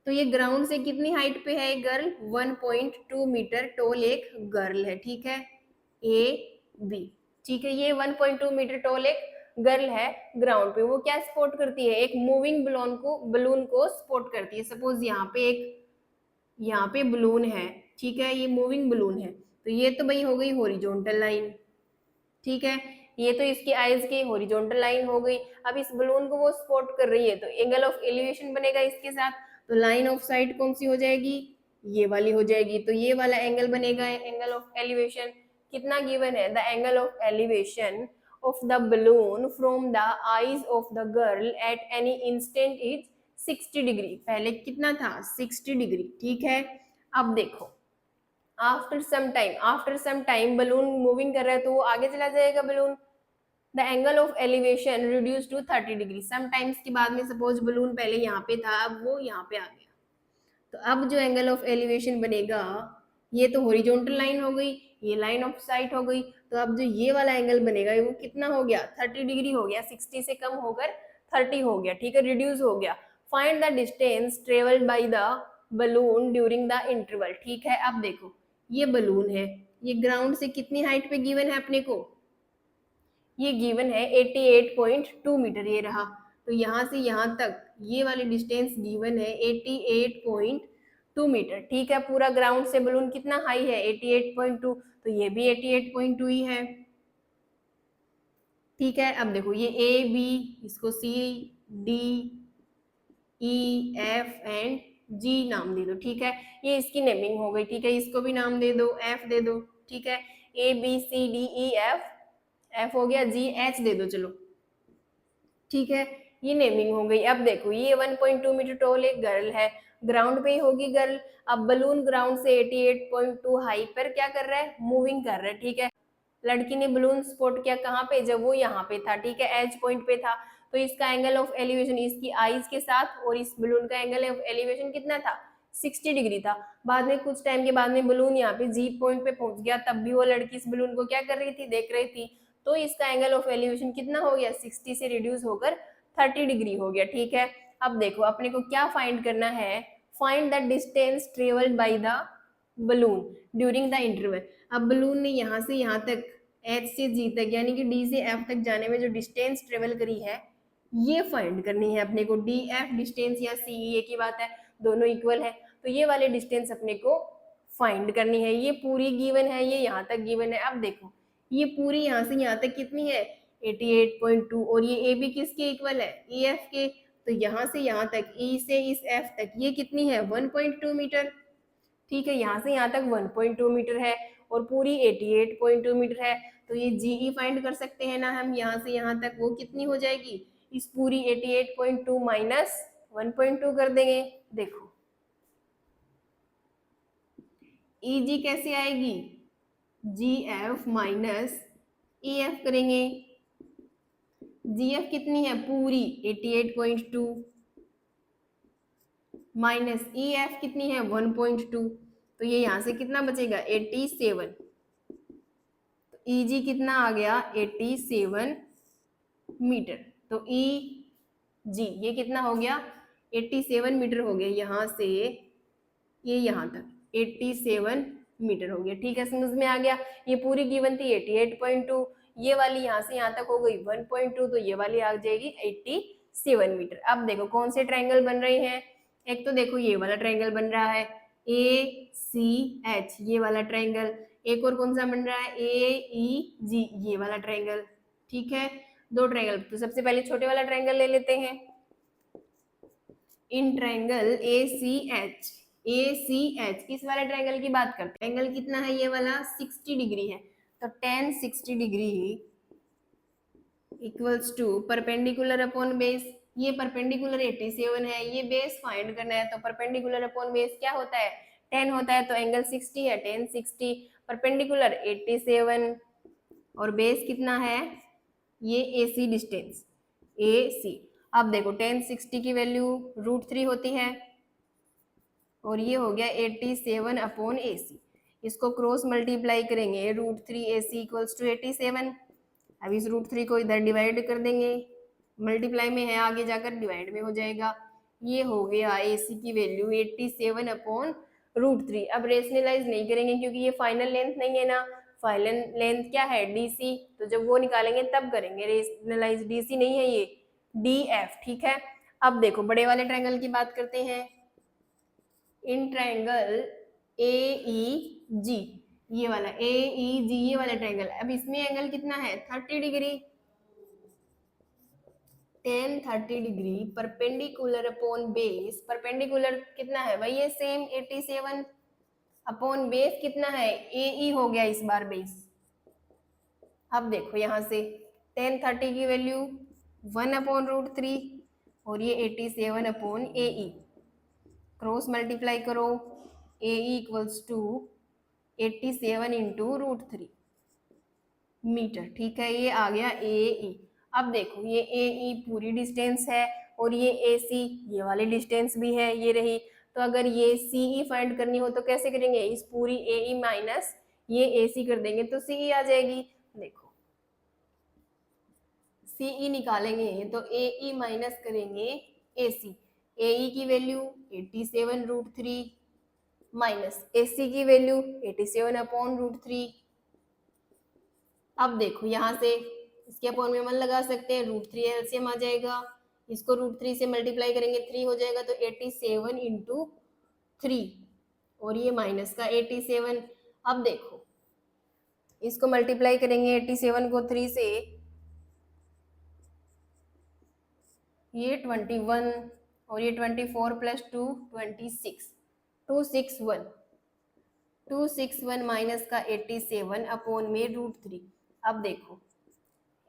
तो ये ग्राउंड से कितनी हाइट पे है एक गर्ल, 1.2 मीटर टॉल एक गर्ल है, ठीक है, AB, ठीक है। ये 1.2 मीटर टॉल एक गर्ल है ग्राउंड पे, वो क्या स्पॉट करती है, एक मूविंग बलून को स्पॉट करती है। सपोज यहाँ पे बलून है, ठीक है, ये मूविंग बलून है, तो ये तो भाई हो गई हॉरिजॉन्टल लाइन, ठीक है, ये तो इसकी आइज की हॉरिजॉन्टल लाइन हो गई। अब इस बलून को वो स्पॉट कर रही है, तो एंगल ऑफ एलिवेशन बनेगा इसके साथ, तो लाइन ऑफ साइट कौन सी हो जाएगी, ये वाली हो जाएगी। तो ये वाला एंगल बनेगा एंगल ऑफ एलिवेशन। कितना गिवन है, the angle of elevation of the balloon from the eyes of the girl at any instant is 60 degree. पहले कितना था, 60 डिग्री, ठीक है। अब देखो after some time balloon moving कर रहा है तो वो आगे चला जाएगा बलून। The angle of elevation reduce to 30 degree. Some times के बाद में सपोज बलून पहले यहाँ पे था, अब वो यहाँ पे आ गया, तो अब जो एंगल ऑफ एलिवेशन बनेगा, ये तो हॉरिजॉन्टल लाइन हो गई, ये लाइन ऑफ साइट हो गई, तो अब जो ये वाला एंगल बनेगा वो कितना हो गया, 30 डिग्री हो गया। 60 से कम होकर 30 हो गया, ठीक है, रिड्यूस हो गया। Find the distance travelled by the balloon during the interval. ठीक है, अब देखो ये बलून है, ये ग्राउंड से कितनी हाइट पे गिवन है अपने को, ये गिवन है 88.2 मीटर, ये रहा। तो यहाँ से यहाँ तक ये वाली डिस्टेंस गिवन है 88.2 मीटर, ठीक है। पूरा ग्राउंड से बलून कितना हाई है, 88.2, तो ये भी 88.2 ही है, ठीक है। अब देखो ये ए बी, इसको C D E F and G नाम दे दो, ठीक है। ये इसकी नेमिंग हो गई, ठीक है। इसको भी नाम दे दो, एफ दे दो, ठीक है। A B C D E F, F हो गया, जी एच दे दो, चलो, ठीक है। ये नेमिंग हो गई। अब देखो ये 1.2 मीटर टॉल एक गर्ल है, ग्राउंड पे ही होगी गर्ल। अब बलून ग्राउंड से 88.2 हाइट पर क्या कर रहा है, मूविंग कर रहा है, ठीक है। लड़की ने बलून स्पॉट किया कहाँ पे, जब वो यहाँ पे था, ठीक है, एज पॉइंट पे था। तो इसका एंगल ऑफ एलिवेशन इसकी आईज के साथ और इस बलून का एंगल ऑफ एलिवेशन कितना था, 60 डिग्री था। बाद में कुछ टाइम के बाद में बलून यहाँ पे जी पॉइंट पे पहुंच गया, तब भी वो लड़की इस बलून को क्या कर रही थी, देख रही थी। तो इसका एंगल ऑफ एलिवेशन कितना हो गया, 60 से रिड्यूस होकर 30 डिग्री हो गया, ठीक है। अब देखो अपने को क्या फाइंड करना है, find the distance travelled by the balloon during the interval. अब बलून ने यहाँ से यहाँ तक एच से जी तक यानी कि डी से एफ तक जाने में जो डिस्टेंस ट्रेवल करी है, ये फाइंड करनी है अपने को। डी एफ डिस्टेंस या सी एक ही बात है, दोनों इक्वल है, तो ये वाले डिस्टेंस अपने को फाइंड करनी है। ये पूरी गिवन है, ये यहाँ तक गिवन है। अब देखो ये पूरी यहाँ से यहाँ तक कितनी है, 88.2, और ये ए बी किसके इक्वल है, ई एफ के। तो यहाँ से यहाँ तक, ई से इस एफ तक ये कितनी है, 1.2 मीटर, ठीक है। यहाँ से यहाँ तक 1.2 मीटर है और पूरी 88.2 मीटर है। तो ये जीई फाइंड कर सकते हैं ना हम, यहाँ से यहाँ तक वो कितनी हो जाएगी, इस पूरी 88.2 माइनस 1.2 कर देंगे। देखो ईजी कैसे आएगी, जी एफ माइनस ई एफ करेंगे। जी एफ कितनी है, पूरी 88.2 माइनस ई एफ कितनी है, 1.2, तो ये यहाँ से कितना बचेगा, 87। तो ई जी कितना आ गया, 87 मीटर। तो ई जी ये कितना हो गया, 87 मीटर हो गया, यहाँ से ये यहाँ तक 87 मीटर हो गया, ठीक है, समझ में आ गया। ये पूरी गिवन थी 88.2, ये वाली यहाँ से यहाँ तक हो गई 1.2, तो ये वाली आ जाएगी 87 मीटर। अब देखो कौन से ट्रायंगल बन रहे हैं, एक तो देखो ये वाला ट्रायंगल बन रहा है ए सी एच, ये वाला ट्रायंगल। एक और कौन सा बन रहा है, ए ई जी, ये वाला ट्रायंगल, ठीक है। दो ट्रायंगल, तो सबसे पहले छोटे वाला ट्रायंगल ले लेते हैं। In triangle A C H, A C H, इस वाले ट्रायंगल की बात करते हैं। एंगल कितना है, ये वाला 60 डिग्री है, तो tan 60 degree equals to perpendicular upon base. ये परपेंडिकुलर 87 है, ये बेस फाइंड करना है, तो परपेंडिकुलर अपॉन बेस क्या होता है, 10 होता है, तो एंगल 60 है, tan 60 परपेंडिकुलर 87 और बेस कितना है, ये AC डिस्टेंस AC। अब देखो tan 60 की वैल्यू √3 होती है और ये हो गया 87 अपॉन AC। इसको क्रॉस मल्टीप्लाई करेंगे, √3 AC इक्वल्स टू 87। अब इस √3 को इधर डिवाइड कर देंगे, मल्टीप्लाई में है, आगे जाकर डिवाइड में हो जाएगा। ये हो गया AC की वैल्यू 87 अपॉन √3। अब रेशनलाइज नहीं करेंगे क्योंकि ये फाइनल लेंथ नहीं है ना, फाइनल लेंथ क्या है, DC, तो जब वो निकालेंगे तब करेंगे रेशनलाइज, DC नहीं है ये, DF, ठीक है। अब देखो बड़े वाले ट्रायंगल की बात करते हैं। इन ट्रायंगल AEG, ये वाला AEG, ये वाला ट्रायंगल, अब इसमें एंगल कितना है, 30 degree. tan 30 degree perpendicular upon base, perpendicular कितना है भाई ये सेम 87 अपॉन बेस कितना है ए हो गया इस बार बेस। अब देखो यहाँ से tan 30 की वैल्यू 1/√3 और ये 87 अपॉन ए, क्रॉस मल्टीप्लाई करो, ए इक्वल्स टू 87 इंटू √3 मीटर, ठीक है, ये आ गया ए। अब देखो ये ए पूरी डिस्टेंस है और ये ए सी ये वाली डिस्टेंस भी है, ये रही। तो अगर ये सी ई फाइंड करनी हो तो कैसे करेंगे, इस पूरी ए ई माइनस ये ए सी कर देंगे तो सी ई आ जाएगी। देखो सी ई निकालेंगे तो ए ई माइनस करेंगे ए सी, ए ई की वैल्यू 87√3 माइनस ए सी की वैल्यू 87/√3। अब देखो यहाँ से इसके अपॉन में 1 लगा सकते हैं, √3 एलसीएम आ जाएगा, इसको √3 से मल्टीप्लाई करेंगे 3 हो जाएगा तो 87 इंटू 3 और ये माइनस का 87। अब देखो इसको मल्टीप्लाई करेंगे 87 को 3 से, ये 21 और ये 24 प्लस 2 26 261 माइनस का 87 अपॉन में √3। अब देखो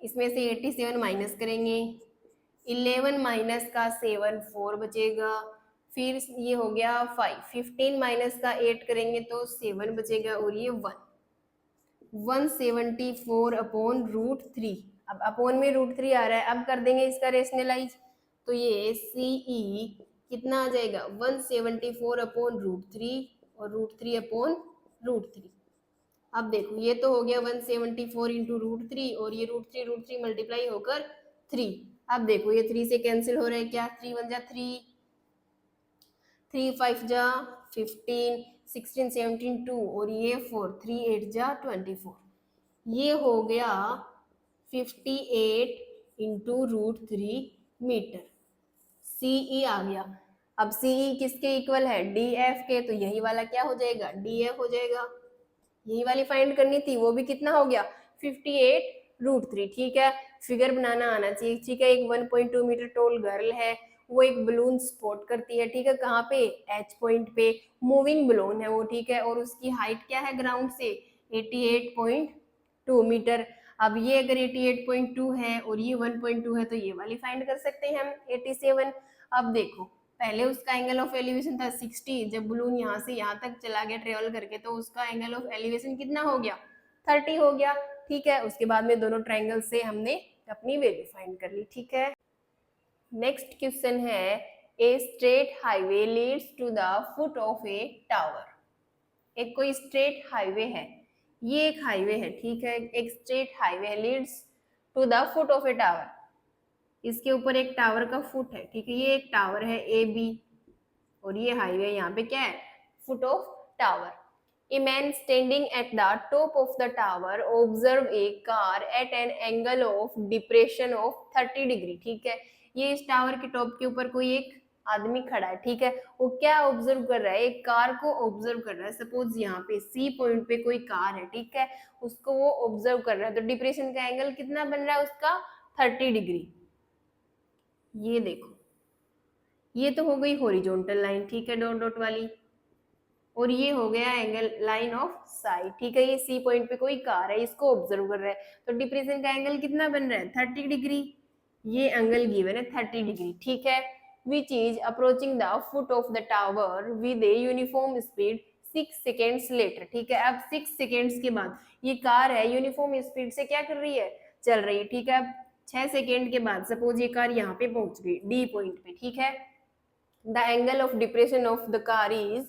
इसमें से 87 माइनस करेंगे, 11 माइनस का 7 4 बचेगा, फिर ये हो गया 5, 15 माइनस का 8 करेंगे तो 7 बचेगा और ये 174 अपॉन √3। अब अपॉन में √3 आ रहा है, अब कर देंगे इसका रेशनलाइज तो ये सी ई कितना आ जाएगा 174 अपॉन √3 और √3 अपॉन √3। अब देखो ये तो हो गया 174 इंटू √3 और ये √3 मल्टीप्लाई होकर 3। अब देखो ये 3 से कैंसिल हो रहा है, क्या 3 1 जा 3, 3 5 जा 15, 16 17 2 और ये 4, 3 8 जा 24, ये हो गया 58 इंटू √3 मीटर। सीई आ गया। अब सीई किसके इक्वल है, डी एफ के, तो यही वाला क्या हो जाएगा डी एफ हो जाएगा। यही वाली फाइंड करनी थी, वो भी कितना हो गया 58√3, ठीक है। फिगर बनाना आना चाहिए, ठीक है। एक 1.2 मीटर टोल गर्ल है, वो एक बलून स्पॉट करती है, ठीक है, कहाँ पे एच पॉइंट पे, मूविंग बलून है वो, ठीक है, और उसकी हाइट क्या है ग्राउंड से 88.2 मीटर। अब ये अगर 88.2 है और ये 1.2 है तो ये वाली फाइंड कर सकते हैं हम 87। अब देखो पहले उसका एंगल ऑफ एलिवेशन था 60, जब बलून यहाँ से यहाँ तक चला गया ट्रेवल करके तो उसका एंगल ऑफ एलिवेशन कितना हो गया 30 हो गया, ठीक है। उसके बाद में दोनों ट्रायंगल से हमने अपनी वैल्यू फाइंड कर ली, ठीक है। नेक्स्ट क्वेश्चन है a straight highway leads to the foot of a tower. एक कोई स्ट्रेट हाईवे है, ये एक हाईवे है, ठीक है, एक स्ट्रेट हाईवे है, leads to the foot of a tower, इसके ऊपर एक टावर का फुट है, ठीक है, ये एक टावर है ए बी और ये हाईवे यहाँ पे क्या है foot of tower. A man standing at the top of the tower observe a car eight an angle of depression of 30 degree, ठीक है। ये इस टावर के टॉप के ऊपर कोई एक आदमी खड़ा है, ठीक है, वो क्या ऑब्जर्व कर रहा है, एक कार को ऑब्जर्व कर रहा है। सपोज यहाँ पे सी पॉइंट पे कोई कार है, ठीक है, उसको वो ऑब्जर्व कर रहा है, तो डिप्रेशन का एंगल कितना बन रहा है उसका 30 डिग्री। ये देखो ये तो हो गई हॉरिजॉन्टल लाइन, ठीक है, डॉट डॉट वाली, और ये हो गया एंगल लाइन ऑफ साइड, ठीक है। ये सी पॉइंट पे कोई कार है, इसको ऑब्जर्व कर रहा है, तो डिप्रेशन का एंगल कितना बन रहा है 30 डिग्री। ये एंगल गिवन है 30 डिग्री, ठीक है। विच is approaching the foot of the tower with a uniform speed 6 seconds later, ठीक है। अब 6 सेकेंड्स के बाद ये कार है यूनिफॉर्म स्पीड से क्या कर रही है चल रही है, ठीक है। अब 6 सेकेंड के बाद सपोज ये कार यहाँ पे पहुंच गई डी पॉइंट पे, ठीक है। The angle of depression of the car is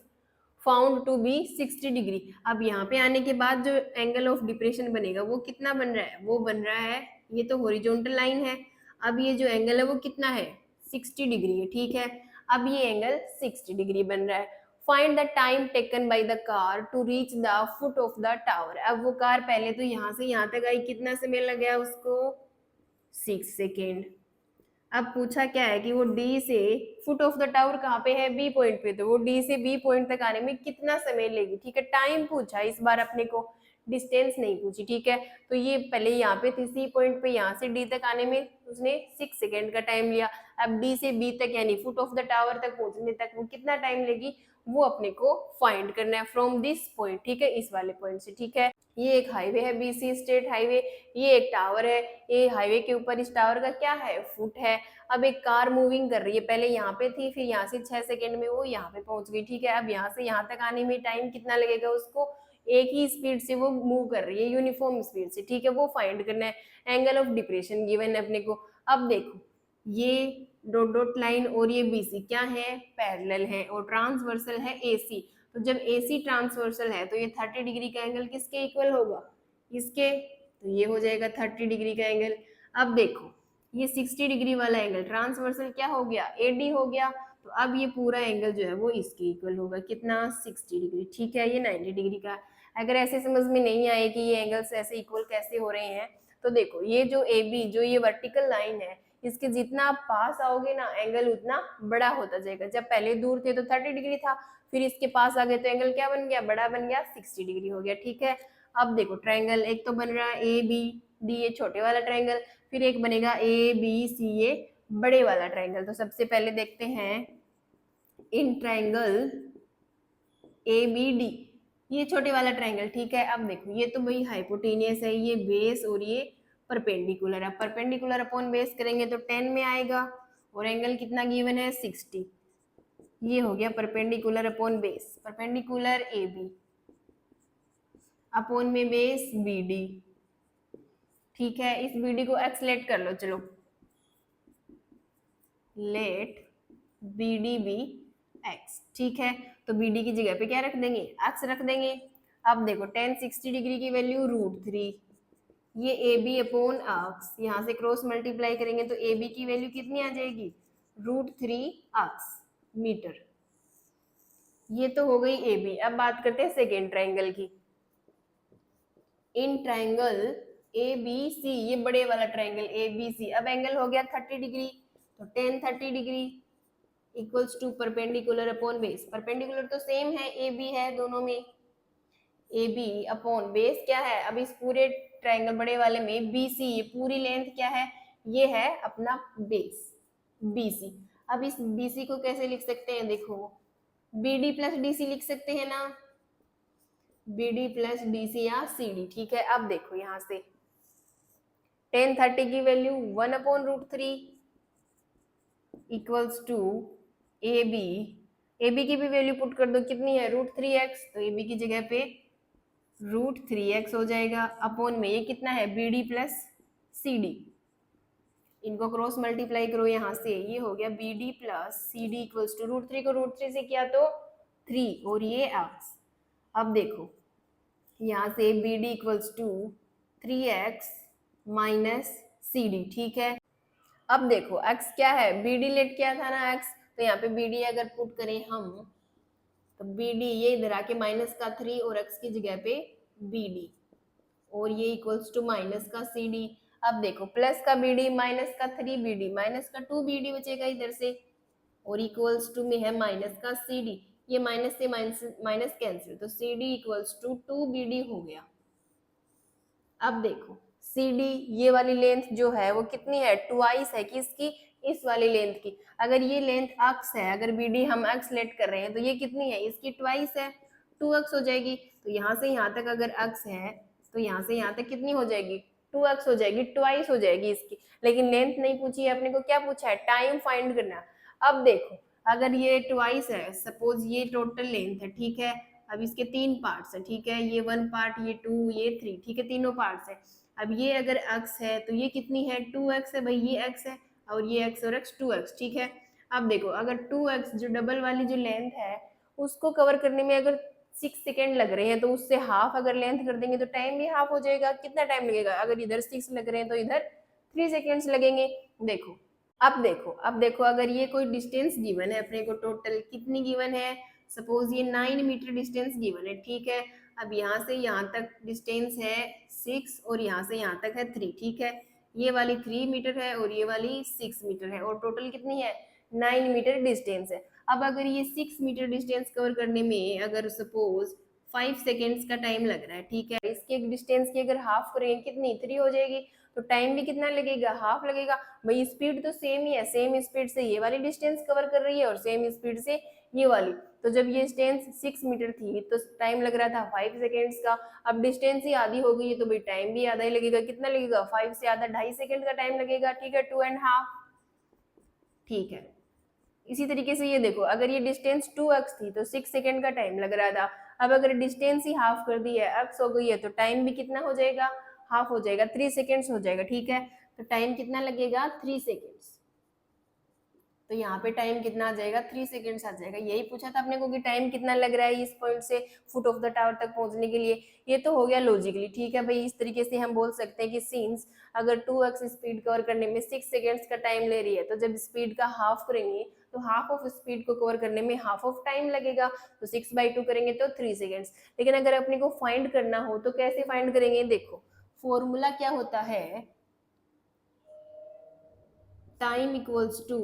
found to be 60 degree. अब यहाँ पे आने के बाद जो एंगल ऑफ डिप्रेशन बनेगा वो कितना बन रहा है, वो बन रहा है, ये तो हॉरिजॉन्टल लाइन है, अब ये जो एंगल है वो कितना है 60 डिग्री है, ठीक है। अब ये एंगल 60 डिग्री बन रहा है। Find the time taken by the car to reach the foot of the tower. अब वो कार पहले तो यहाँ से यहाँ तक आई, कितना समय लग गया उसको 6 सेकेंड। अब पूछा क्या है कि वो डी से फुट ऑफ द टावर कहाँ पे है बी पॉइंट पे, तो वो डी से बी पॉइंट तक आने में कितना समय लेगी, ठीक है। टाइम पूछा इस बार अपने को, डिस्टेंस नहीं पूछी, ठीक है। तो ये पहले यहाँ पे थी सी पॉइंट पे, यहाँ से डी तक आने में उसने 6 सेकेंड का टाइम लिया। अब डी से बी तक यानी फुट ऑफ द टावर तक पहुंचने तक वो कितना टाइम लेगी, वो अपने को फाइंड करना है फ्रॉम दिस पॉइंट, ठीक है, इस वाले पॉइंट से, ठीक है। ये एक हाईवे है, बीसी स्टेट हाईवे, ये एक टावर है, ये हाईवे के ऊपर इस टावर का क्या है, फुट है। अब एक कार मूविंग कर रही है, पहले यहाँ पे थी, फिर यहाँ से 6 सेकेंड में वो यहाँ पे पहुंच गई, ठीक है। अब यहाँ से यहाँ तक आने में टाइम कितना लगेगा उसको, एक ही स्पीड से वो मूव कर रही है, यूनिफॉर्म स्पीड से, ठीक है, वो फाइंड करना है। एंगल ऑफ डिप्रेशन गिवन है अपने को। अब देखो ये डॉट डॉट लाइन और ये बीसी क्या है, पैरेलल है, और ट्रांसवर्सल है एसी। तो जब एसी ट्रांसवर्सल है तो ये 30 डिग्री का एंगल किसके इक्वल होगा, इसके, तो ये हो जाएगा 30 डिग्री का एंगल। अब देखो ये 60 डिग्री वाला एंगल ट्रांसवर्सल क्या हो गया, एडी हो गया। तो अब ये पूरा एंगल जो है वो इसके इक्वल होगा, कितना, 60 डिग्री, ठीक है। ये 90 डिग्री का। अगर ऐसे समझ में नहीं आए कि ये एंगल्स ऐसे इक्वल कैसे हो रहे हैं, तो देखो ये जो ए बी, जो ये वर्टिकल लाइन है, इसके जितना आप पास आओगे ना एंगल उतना बड़ा होता जाएगा। जब पहले दूर थे तो 30 डिग्री था, फिर इसके पास आ गए तो एंगल क्या बन गया, बड़ा बन गया, 60 डिग्री हो गया, ठीक है। अब देखो ट्रायंगल एक तो बन रहा है ए बी डी, ये छोटे वाला ट्रायंगल, फिर एक बनेगा ए बी सी, ये बड़े वाला ट्रायंगल। तो सबसे पहले देखते हैं in triangle A B D, ये छोटे वाला ट्रायंगल, ठीक है। अब देखो ये तो भाई हाइपोटेनियस है, ये बेस और ये परपेंडिकुलर है। परपेंडिकुलर अपॉन बेस करेंगे तो 10 में आएगा, और एंगल कितना गिवन है, 60। ये हो गया perpendicular upon base, perpendicular A B upon में बेस बी डी, ठीक है। इस बी डी को एक्स लेट कर लो, चलो let B D be x, ठीक है। तो बी डी की जगह पे क्या रख देंगे, एक्स रख देंगे। अब देखो tan 60 डिग्री की वैल्यू √3, ये ए बी अपॉन एक्स, यहाँ से क्रॉस मल्टीप्लाई करेंगे तो ए बी की वैल्यू कितनी आ जाएगी, √3 एक्स मीटर। ये तो हो गई ए बी। अब बात करते हैं सेकेंड ट्राइंगल की। इन ट्राइंगल ए बी सी, ये बड़े वाला ट्राइंगल ए बी सी, अब एंगल हो गया 30 डिग्री, तो tan 30 degree equals to perpendicular upon base. Perpendicular तो सेम है, ए बी है दोनों में, ए बी अपॉन बेस क्या है, अब इस पूरे ट्राइंगल बड़े वाले में बी सी, ये पूरी लेंथ क्या है, ये है अपना बेस बी सी। अब इस बी सी को कैसे लिख सकते हैं, देखो B D plus D C लिख सकते हैं ना, B D plus D C या सी डी, ठीक है। अब देखो यहाँ से tan 30 की value 1/√3 equals to A B की भी वैल्यू पुट कर दो, कितनी है, √3x, तो ए बी की जगह पे √3x हो जाएगा, अपॉन में ये कितना है, B D plus C D, इनको क्रॉस मल्टीप्लाई करो यहाँ से, ये हो गया B D plus C D equals to √3 को √3 से किया तो 3 और ये x। अब देखो यहाँ से B D equals to 3x minus C D, ठीक है। अब देखो x क्या है, बी डी लेट किया था ना x, तो यहाँ पे बी डी अगर पुट करें हम, तो बी डी ये इधर आके माइनस का 3 और x की जगह पे बी डी, और ये इक्वल्स टू माइनस का सी डी। अब देखो प्लस का बी डी माइनस का 3 बी डी माइनस का 2 बी डी बचेगा इधर से, और इक्वल्स टू में है माइनस का सी डी, ये माइनस से माइनस कैंसिल, तो C D equals to 2 B D हो गया। अब देखो सी डी ये वाली लेंथ जो है वो कितनी है, ट्वाइस है किसकी, इस वाली लेंथ की। अगर ये लेंथ एक्स है, अगर बी डी हम एक्स लेट कर रहे हैं, तो ये कितनी है, इसकी ट्वाइस है, 2x हो जाएगी। तो यहाँ से यहाँ तक अगर x है, तो यहाँ से यहाँ तक कितनी हो जाएगी, 2x हो जाएगी, ट्वाइस हो जाएगी इसकी। लेकिन लेंथ नहीं पूछी है अपने को, क्या पूछा है, टाइम फाइंड करना। अब देखो अगर ये ट्वाइस है, सपोज ये टोटल लेंथ है, ठीक है। अब इसके 3 पार्ट्स है, ठीक है, ये 1 पार्ट, ये 2, ये 3, ठीक है, तीनों पार्ट्स है। अब ये अगर x है तो ये कितनी है, 2x है भाई, ये x है और ये x और x 2x, ठीक है। अब देखो अगर 2x जो डबल वाली जो लेंथ है उसको कवर करने में अगर 6 सेकेंड लग रहे हैं, तो उससे हाफ अगर लेंथ कर देंगे तो टाइम भी हाफ हो जाएगा। कितना टाइम लगेगा, अगर इधर 6 लग रहे हैं तो इधर 3 सेकेंड्स लगेंगे। देखो अब देखो अगर ये कोई डिस्टेंस गिवन है अपने को, टोटल कितनी गिवन है, सपोज ये 9 मीटर डिस्टेंस गिवन है, ठीक है। अब यहाँ से यहाँ तक डिस्टेंस है 6 और यहाँ से यहाँ तक है 3, ठीक है। ये वाली 3 मीटर है और ये वाली 6 मीटर है, और टोटल कितनी है, 9 मीटर डिस्टेंस है। अब अगर ये 6 मीटर डिस्टेंस कवर करने में अगर सपोज 5 सेकेंड्स का टाइम लग रहा है, ठीक है। इसके डिस्टेंस की अगर हाफ करेंगे कितनी 3 हो जाएगी, तो टाइम भी कितना लगेगा, हाफ लगेगा। भाई स्पीड तो सेम ही है, सेम स्पीड से ये वाली डिस्टेंस कवर कर रही है और सेम स्पीड से ये वाली। तो जब ये डिस्टेंस 6 मीटर थी तो टाइम लग रहा था 5 सेकेंड्स का। अब डिस्टेंस ही आधी हो गई है तो भाई टाइम भी आधा ही लगेगा। कितना लगेगा, 5 से आधा 2.5 सेकेंड का टाइम लगेगा, ठीक है, 2.5, ठीक है। इसी तरीके से ये देखो, अगर ये डिस्टेंस 2x थी तो 6 सेकेंड का टाइम लग रहा था। अब अगर डिस्टेंस ही हाफ कर दी है, x हो गई है, तो टाइम भी कितना हो जाएगा, हाफ हो जाएगा, 3 सेकेंड्स हो जाएगा, ठीक है। तो टाइम कितना लगेगा, 3 सेकेंड्स। तो यहाँ पे टाइम कितना आ जाएगा, 3 सेकेंड्स आ जाएगा। यही पूछा था अपने को कि टाइम कितना लग रहा है इस पॉइंट से फुट ऑफ द टावर तक पहुंचने के लिए। ये तो हो गया लॉजिकली, ठीक है भाई। इस तरीके से हम बोल सकते हैं कि सीन्स अगर 2x स्पीड कवर करने में 6 सेकेंड्स का टाइम ले रही है, तो जब स्पीड का हाफ करेंगे तो हाफ ऑफ स्पीड को कवर करने में हाफ ऑफ टाइम लगेगा। तो 6/2 करेंगे तो 3 सेकेंड्स। लेकिन अगर अपने को फाइंड करना हो तो कैसे फाइंड करेंगे, देखो फॉर्मूला क्या होता है, time equals to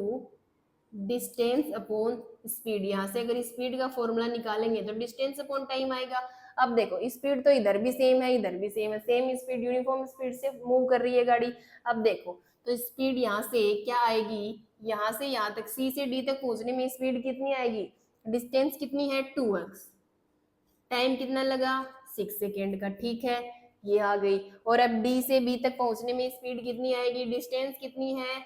distance upon speed. यहाँ से अगर स्पीड का फॉर्मूला निकालेंगे तो डिस्टेंस अपॉन टाइम आएगा। अब देखो स्पीड तो इधर भी सेम है, इधर भी सेम है, सेम स्पीड, यूनिफॉर्म स्पीड से मूव कर रही है गाड़ी। अब देखो तो स्पीड यहाँ से क्या आएगी, यहाँ से यहाँ तक सी से डी तक पहुंचने में स्पीड कितनी आएगी, डिस्टेंस कितनी है 2x, टाइम कितना लगा 6 सेकेंड का, ठीक है, ये आ गई। और अब डी से बी तक पहुंचने में स्पीड कितनी आएगी, डिस्टेंस कितनी है,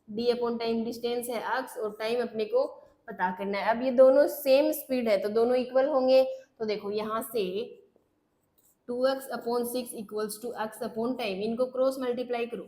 डी अपॉन टाइम, डिस्टेंस है x और टाइम अपने को पता करना है। अब ये दोनों सेम स्पीड है तो दोनों इक्वल होंगे। तो देखो यहाँ से 2x upon 6 equals to x upon time, इनको क्रॉस मल्टीप्लाई करो,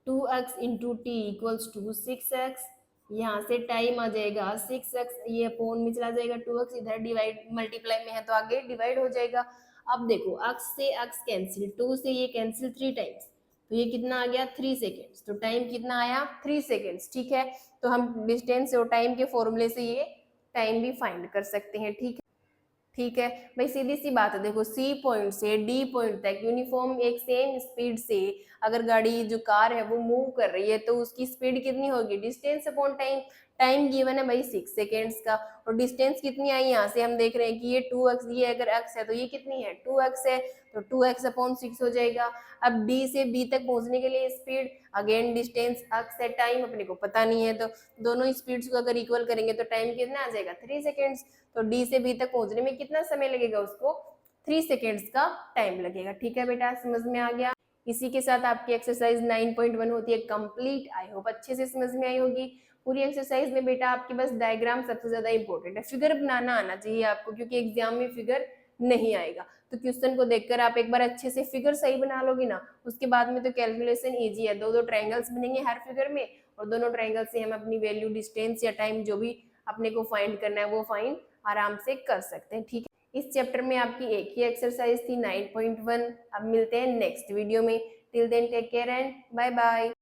2x into T equals to 6x, यहाँ से टाइम आ जाएगा 6x, ये अपॉन में चला जाएगा 2x, इधर डिवाइड मल्टीप्लाई में है तो आगे डिवाइड हो जाएगा। अब देखो x से x कैंसिल, 2 से ये कैंसिल 3 टाइम्स, तो ये कितना आ गया 3 सेकेंड्स। तो टाइम कितना आया 3 सेकेंड्स, ठीक है। तो हम डिस्टेंस और टाइम के फॉर्मूले से ये टाइम भी फाइंड कर सकते हैं, ठीक है। ठीक है भाई, सीधी सी बात है। देखो सी पॉइंट से डी पॉइंट तक यूनिफॉर्म एक सेम स्पीड से अगर गाड़ी जो कार है वो मूव कर रही है तो उसकी स्पीड कितनी होगी, distance upon time. Time given है भाई 6 सेकेंड्स का, और डिस्टेंस कितनी आई, यहाँ से हम देख रहे हैं कि ये 2x, ये अगर x है तो ये कितनी है 2x है, तो 2x अपॉन 6 हो जाएगा। अब डी से बी तक पहुंचने के लिए स्पीड, अगेन डिस्टेंस x है, टाइम अपने को पता नहीं है, तो दोनों स्पीड्स को अगर इक्वल करेंगे तो टाइम कितना आ जाएगा 3 सेकेंड्स। तो डी से बी तक पहुंचने में कितना समय लगेगा, उसको 3 सेकेंड्स का टाइम लगेगा, ठीक है बेटा, समझ में आ गया। इसी के साथ आपकी एक्सरसाइज 9.1 होती है कंप्लीट। आई होप अच्छे से समझ में आई होगी। पूरी एक्सरसाइज में बेटा आपके बस डायग्राम सबसे ज्यादा इंपॉर्टेंट है, फिगर बनाना आना चाहिए आपको, क्योंकि एग्जाम में फिगर नहीं आएगा। तो क्वेश्चन को देखकर आप एक बार अच्छे से फिगर सही बना लोगे ना, उसके बाद में तो कैलकुलेशन इजी है। दो दो ट्रायंगल्स बनेंगे हर फिगर में, और दोनों ट्रायंगल से हम अपनी वैल्यू, डिस्टेंस या टाइम जो भी अपने को फाइंड करना है वो फाइंड आराम से कर सकते हैं, ठीक है। इस चैप्टर में आपकी एक ही एक्सरसाइज थी 9.1। अब मिलते हैं नेक्स्ट वीडियो में। Till then take care and bye bye.